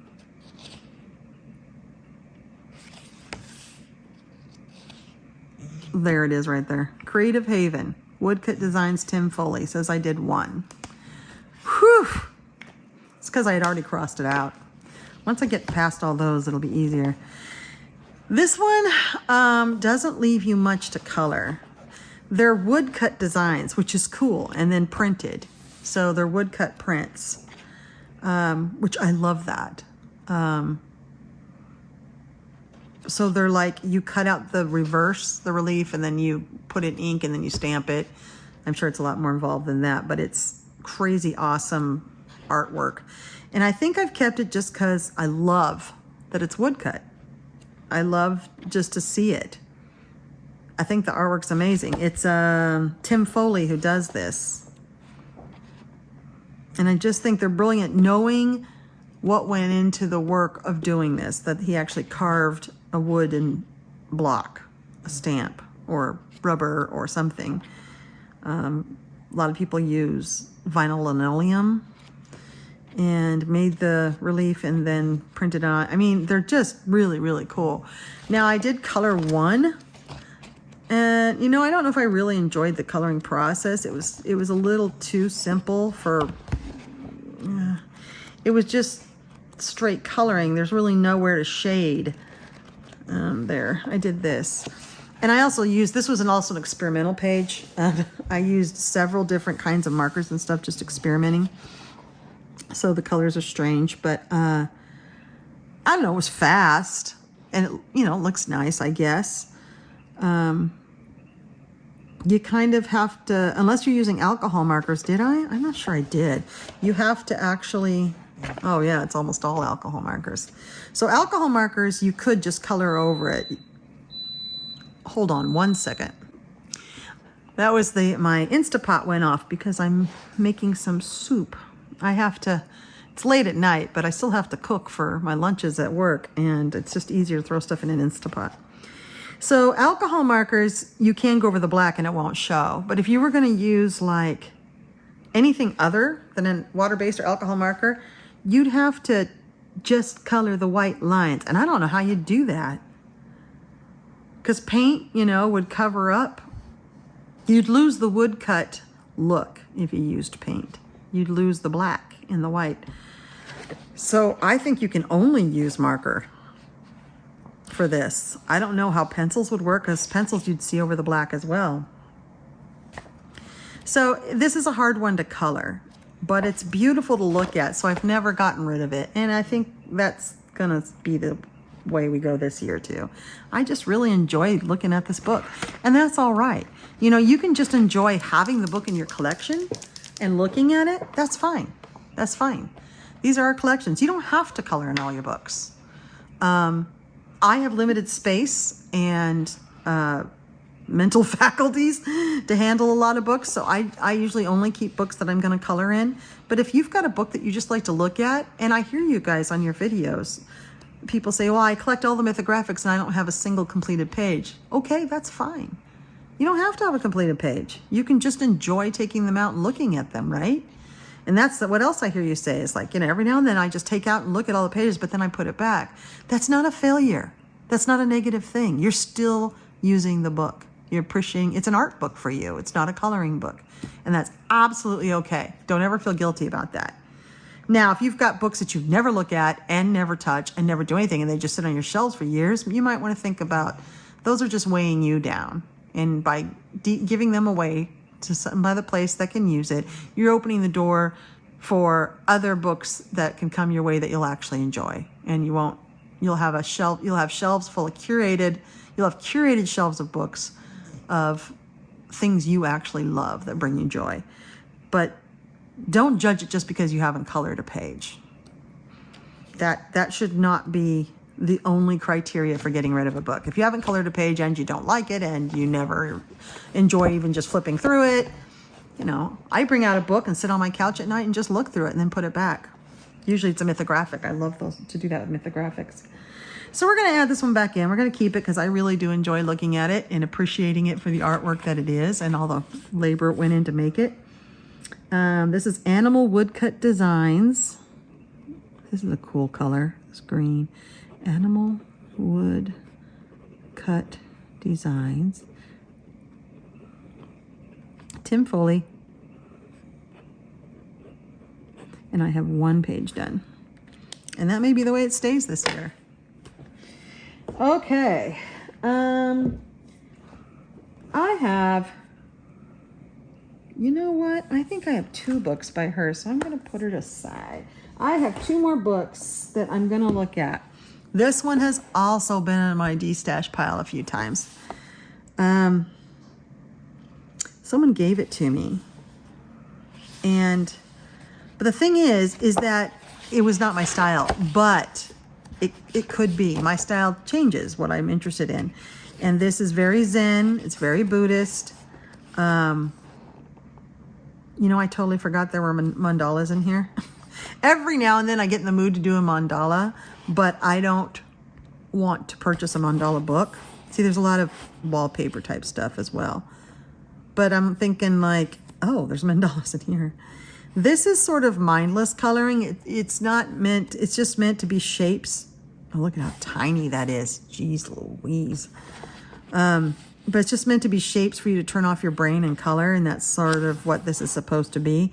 There it is right there. Creative Haven. Woodcut Designs, Tim Foley. Says I did 1. Whew! It's because I had already crossed it out. Once I get past all those, it'll be easier. This one doesn't leave you much to color. They're woodcut designs, which is cool, and then printed. So they're woodcut prints, which I love that. So they're like, you cut out the reverse, the relief, and then you put in ink and then you stamp it. I'm sure it's a lot more involved than that, but it's crazy awesome artwork. And I think I've kept it just because I love that it's woodcut. I love just to see it. I think the artwork's amazing. It's Tim Foley who does this. And I just think they're brilliant, knowing what went into the work of doing this, that he actually carved a wooden block, a stamp, or rubber or something. A lot of people use vinyl linoleum and made the relief and then printed on. I mean, they're just really, really cool. Now, I did color 1. And, you know, I don't know if I really enjoyed the coloring process. It was a little too simple for... it was just straight coloring. There's really nowhere to shade. There, I did this. And I also used, this was also an experimental page. I used several different kinds of markers and stuff, just experimenting. So the colors are strange, but I don't know, it was fast. And, it, you know, looks nice, I guess. You kind of have to, unless you're using alcohol markers, did I? I'm not sure I did. You have to actually, oh yeah, it's almost all alcohol markers. So alcohol markers, you could just color over it. Hold on one second. That was my Instapot went off because I'm making some soup. It's late at night, but I still have to cook for my lunches at work, and it's just easier to throw stuff in an Instapot. So alcohol markers, you can go over the black and it won't show. But if you were going to use like anything other than a water-based or alcohol marker, you'd have to just color the white lines. And I don't know how you'd do that. Because paint, would cover up. You'd lose the woodcut look if you used paint. You'd lose the black and the white. So I think you can only use marker for this. I don't know how pencils would work, because pencils you'd see over the black as well. So this is a hard one to color, but it's beautiful to look at, so I've never gotten rid of it. And I think that's gonna be the way we go this year too. I just really enjoy looking at this book, and that's all right. You can just enjoy having the book in your collection and looking at it. That's fine. That's fine. These are our collections. You don't have to color in all your books. I have limited space and mental faculties to handle a lot of books, so I usually only keep books that I'm going to color in. But if you've got a book that you just like to look at, and I hear you guys on your videos, people say, well, I collect all the mythographics and I don't have a single completed page. Okay, that's fine. You don't have to have a completed page. You can just enjoy taking them out and looking at them, right? And that's what else I hear you say is like, every now and then I just take out and look at all the pages, but then I put it back. That's not a failure. That's not a negative thing. You're still using the book. You're pushing, it's an art book for you. It's not a coloring book. And that's absolutely okay. Don't ever feel guilty about that. Now, if you've got books that you never look at and never touch and never do anything, and they just sit on your shelves for years, you might want to think about, those are just weighing you down. And by giving them away to some other place that can use it, you're opening the door for other books that can come your way that you'll actually enjoy. And you'll have shelves full of you'll have curated shelves of books of things you actually love that bring you joy. But don't judge it just because you haven't colored a page. That should not be the only criteria for getting rid of a book. If you haven't colored a page and you don't like it and you never enjoy even just flipping through it, I bring out a book and sit on my couch at night and just look through it and then put it back. Usually it's a mythographic. I love to do that with mythographics. So we're going to add this one back in. We're going to keep it because I really do enjoy looking at it and appreciating it for the artwork that it is and all the labor it went in to make it. This is Animal Woodcut Designs. This is a cool color. It's green. Animal Woodcut Designs. Tim Foley. And I have one page done. And that may be the way it stays this year. Okay. I have, you know what? I think I have 2 books by her, so I'm going to put it aside. I have 2 more books that I'm going to look at. This one has also been in my destash pile a few times. Someone gave it to me. But the thing is that it was not my style, but it could be. My style changes what I'm interested in. And this is very Zen. It's very Buddhist. I totally forgot there were mandalas in here. Every now and then I get in the mood to do a mandala, but I don't want to purchase a mandala book. See, there's a lot of wallpaper type stuff as well. But I'm thinking like, oh, there's mandalas in here. This is sort of mindless coloring. It's just meant to be shapes. Oh, look at how tiny that is. Jeez Louise. But it's just meant to be shapes for you to turn off your brain and color, and that's sort of what this is supposed to be.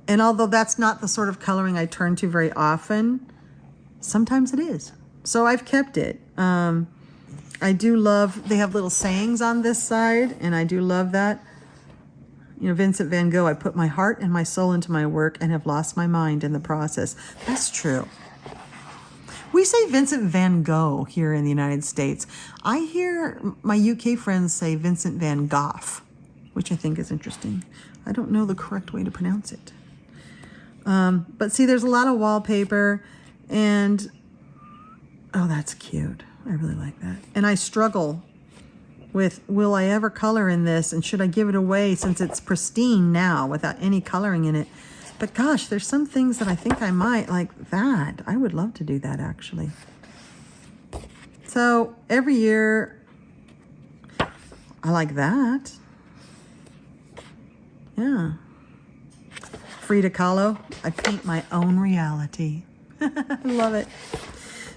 And although that's not the sort of coloring I turn to very often, sometimes it is. So I've kept it. I do love, they have little sayings on this side, and I do love that. Vincent van Gogh, I put my heart and my soul into my work and have lost my mind in the process. That's true. We say Vincent van Gogh here in the United States. I hear my UK friends say Vincent van Gogh, which I think is interesting. I don't know the correct way to pronounce it. But see, there's a lot of wallpaper and, oh, that's cute. I really like that. And I struggle with will I ever color in this, and should I give it away since it's pristine now without any coloring in it. But gosh, there's some things that I think I might like that. I would love to do that actually. So every year I like that. Yeah. Frida Kahlo, I paint my own reality. I love it.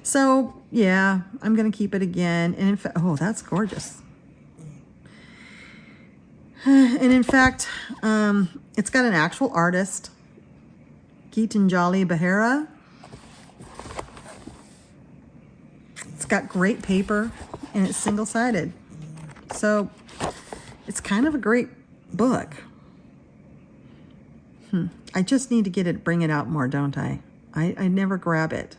So yeah, I'm gonna keep it again. And in fact, oh, that's gorgeous. And in fact, it's got an actual artist, Geetanjali Behera. It's got great paper and it's single-sided. So it's kind of a great book. I just need to get it, bring it out more, don't I? I never grab it.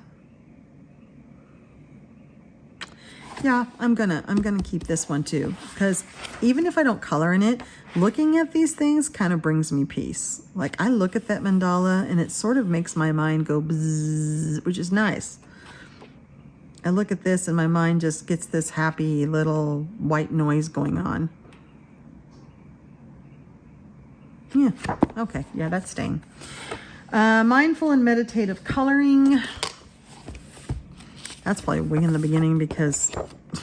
Yeah, I'm gonna keep this one too, because even if I don't color in it, looking at these things kind of brings me peace. Like I look at that mandala and it sort of makes my mind go bzzz, which is nice. I look at this and my mind just gets this happy little white noise going on. Yeah, okay, yeah, that's staying. Mindful and meditative coloring. That's probably way in the beginning because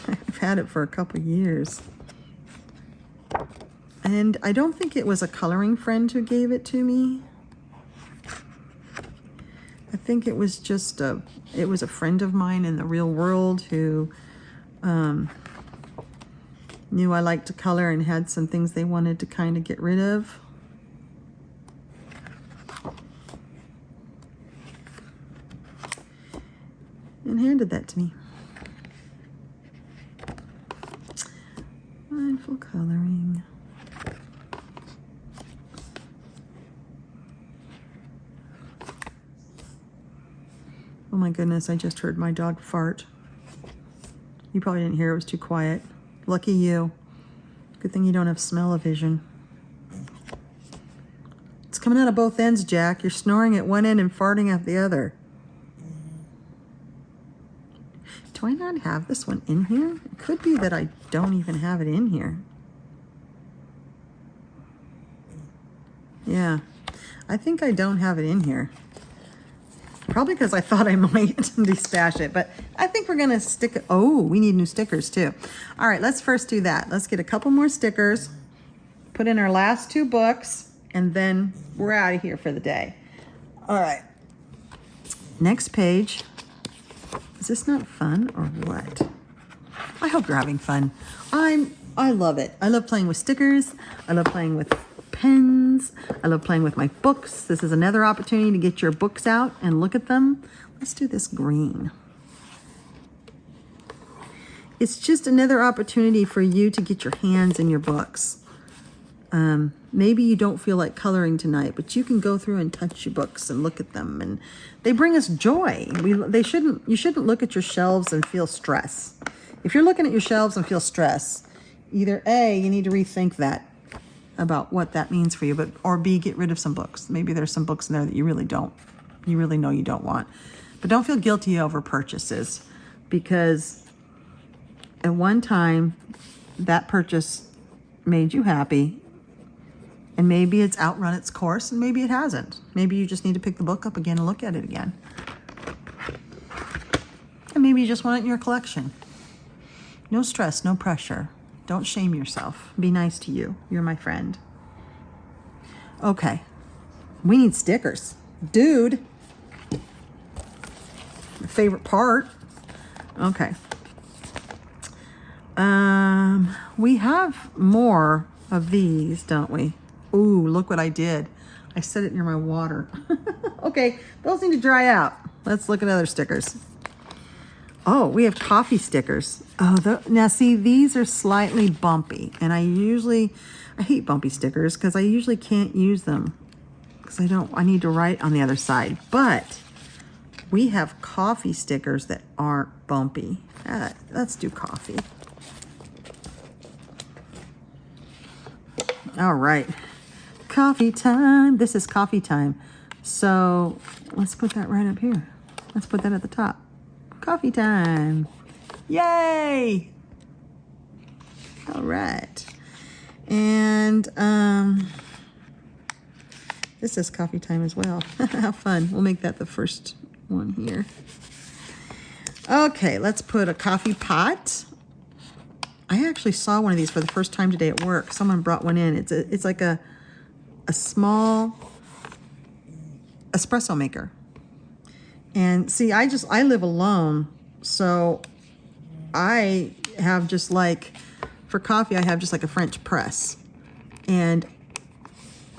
I've had it for a couple years. And I don't think it was a coloring friend who gave it to me. I think it was just a friend of mine in the real world who knew I liked to color and had some things they wanted to kind of get rid of. And handed that to me. Mindful coloring. Oh my goodness, I just heard my dog fart. You probably didn't hear, it was too quiet. Lucky you. Good thing you don't have smell-o-vision. It's coming out of both ends, Jack. You're snoring at one end and farting at the other. Do I not have this one in here? It could be that I don't even have it in here. Yeah, I think I don't have it in here. Probably because I thought I might destash it, but I think we're gonna stick it. Oh, we need new stickers too. All right, let's first do that. Let's get a couple more stickers, put in our last two books, and then we're out of here for the day. All right, next page. Is this not fun or what? I hope you're having fun. I love it. I love playing with stickers. I love playing with pens. I love playing with my books. This is another opportunity to get your books out and look at them. Let's do this green. It's just another opportunity for you to get your hands in your books. Maybe you don't feel like coloring tonight, but you can go through and touch your books and look at them, and they bring us joy. You shouldn't look at your shelves and feel stress. If you're looking at your shelves and feel stress, either A, you need to rethink that about what that means for you, or B, get rid of some books. Maybe there's some books in there that you really know you don't want. But don't feel guilty over purchases, because at one time that purchase made you happy. And maybe it's outrun its course, and maybe it hasn't. Maybe you just need to pick the book up again and look at it again. And maybe you just want it in your collection. No stress, no pressure. Don't shame yourself. Be nice to you. You're my friend. Okay. We need stickers. Dude. My favorite part. Okay. We have more of these, don't we? Ooh, look what I did. I set it near my water. Okay, those need to dry out. Let's look at other stickers. Oh, we have coffee stickers. Oh, now see, these are slightly bumpy. And I hate bumpy stickers because I usually can't use them because I need to write on the other side. But we have coffee stickers that aren't bumpy. Let's do coffee. All right. Coffee time. This is coffee time. So let's put that right up here. Let's put that at the top. Coffee time. Yay! All right. And this is coffee time as well. How fun. We'll make that the first one here. Okay, let's put a coffee pot. I actually saw one of these for the first time today at work. Someone brought one in. It's like a small espresso maker. And see, I live alone, so I have just like, for coffee, I have just like a French press. But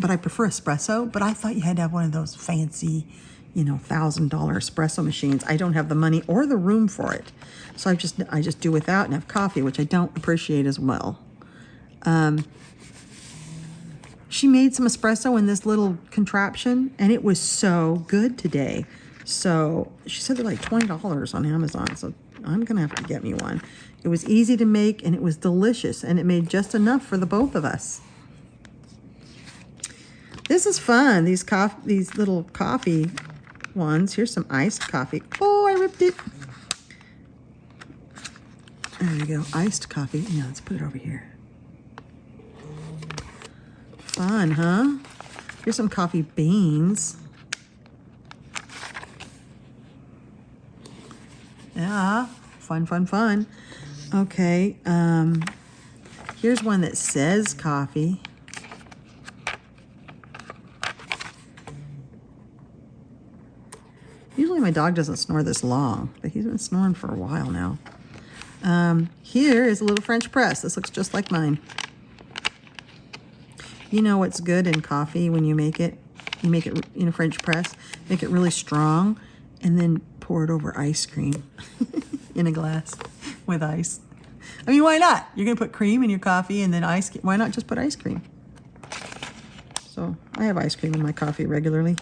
I prefer espresso, but I thought you had to have one of those fancy, $1,000 espresso machines. I don't have the money or the room for it. So I just do without and have coffee, which I don't appreciate as well. She made some espresso in this little contraption, and it was so good today. So she said they're like $20 on Amazon, so I'm going to have to get me one. It was easy to make, and it was delicious, and it made just enough for the both of us. This is fun, these little coffee ones. Here's some iced coffee. Oh, I ripped it. There you go, iced coffee. Yeah, let's put it over here. Fun, huh? Here's some coffee beans. Yeah, fun, fun, fun. Okay, here's one that says coffee. Usually my dog doesn't snore this long, but he's been snoring for a while now. Here is a little French press. This looks just like mine. You know what's good in coffee when you make it? You make it in a French press, make it really strong, and then pour it over ice cream in a glass with ice. I mean, why not? You're going to put cream in your coffee and then ice. Why not just put ice cream? So I have ice cream in my coffee regularly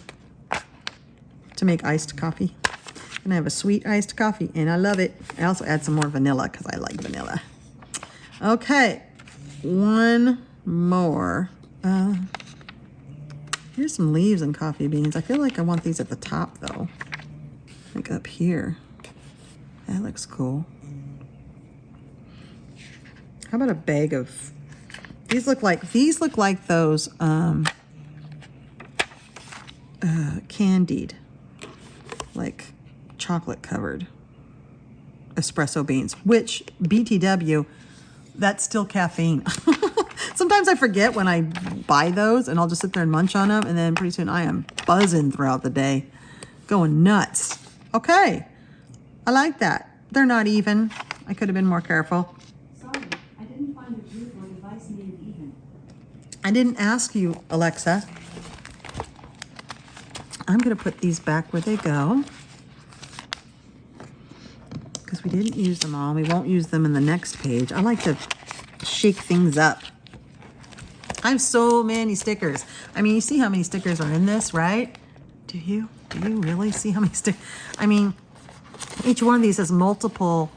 to make iced coffee. And I have a sweet iced coffee, and I love it. I also add some more vanilla because I like vanilla. Okay, one more. Here's some leaves and coffee beans. I feel like I want these at the top though. Like up here. That looks cool. How about a bag of, these look like those candied, like chocolate covered espresso beans, which BTW, that's still caffeine. Sometimes I forget when I buy those, and I'll just sit there and munch on them, and then pretty soon I am buzzing throughout the day, going nuts. Okay, I like that. They're not even. I could have been more careful. Sorry, I didn't find a group or device named even. I didn't ask you, Alexa. I'm going to put these back where they go, because we didn't use them all. We won't use them in the next page. I like to shake things up. I have so many stickers. I mean, you see how many stickers are in this, right? Do you really see how many stickers? I mean, each one of these has multiple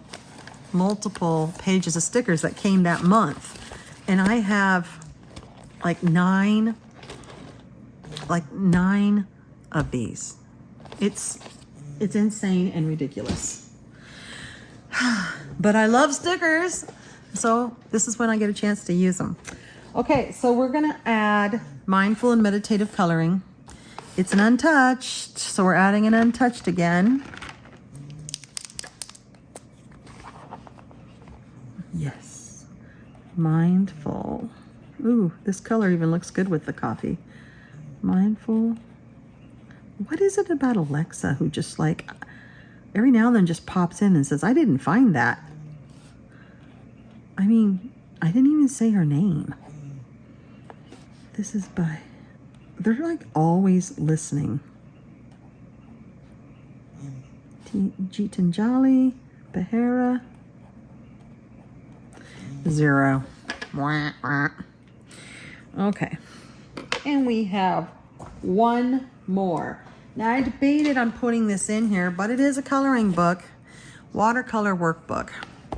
pages of stickers that came that month. And I have like nine of these. It's insane and ridiculous. But I love stickers, so this is when I get a chance to use them. Okay, so we're gonna add mindful and meditative coloring. It's an untouched, so we're adding an untouched again. Yes, mindful. Ooh, this color even looks good with the coffee. Mindful. What is it about Alexa who just like every now and then just pops in and says, I didn't find that. I mean, I didn't even say her name. This is by, they're like always listening. Gitanjali, Behara. 0. Okay. And we have one more. Now I debated on putting this in here, but it is a coloring book, watercolor workbook.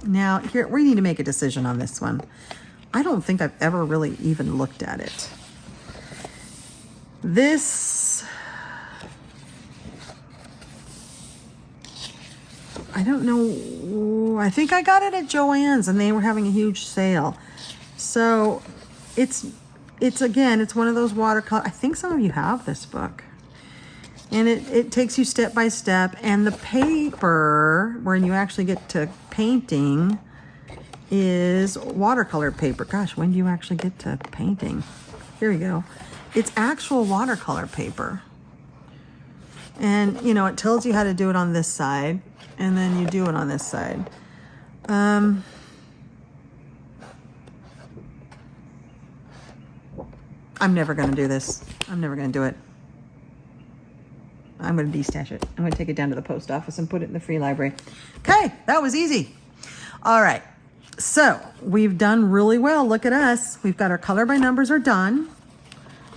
Now here, we need to make a decision on this one. I don't think I've ever really even looked at it. This, I don't know. I think I got it at Joann's and they were having a huge sale. So it's again, it's one of those watercolor. I think some of you have this book. And it takes you step by step. And the paper, when you actually get to painting, is watercolor paper. Gosh, when do you actually get to painting? Here we go. It's actual watercolor paper. And, you know, it tells you how to do it on this side. And then you do it on this side. I'm never going to do this. I'm never going to do it. I'm going to destash it. I'm going to take it down to the post office and put it in the free library. Okay, that was easy. All right. So we've done really well. Look at us. We've got our color by numbers are done.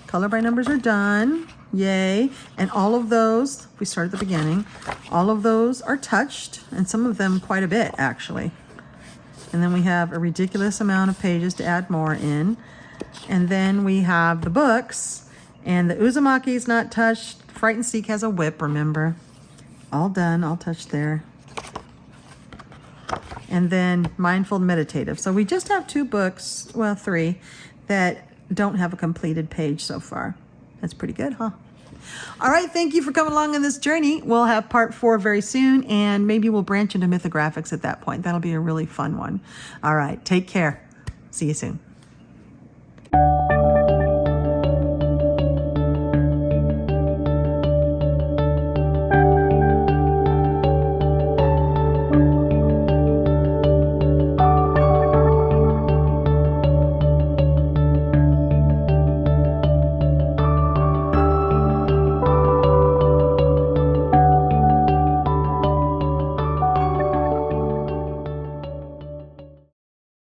Color by numbers are done. Yay. And all of those, we start at the beginning, all of those are touched, and some of them quite a bit, actually. And then we have a ridiculous amount of pages to add more in. And then we have the books, and the Uzumaki is not touched. Fright and Seek has a whip, remember? All done, all touched there. And then Mindful and Meditative. So we just have 2 books, well, 3, that don't have a completed page so far. That's pretty good, huh? All right, thank you for coming along on this journey. We'll have part 4 very soon, and maybe we'll branch into mythographics at that point. That'll be a really fun one. All right, take care. See you soon.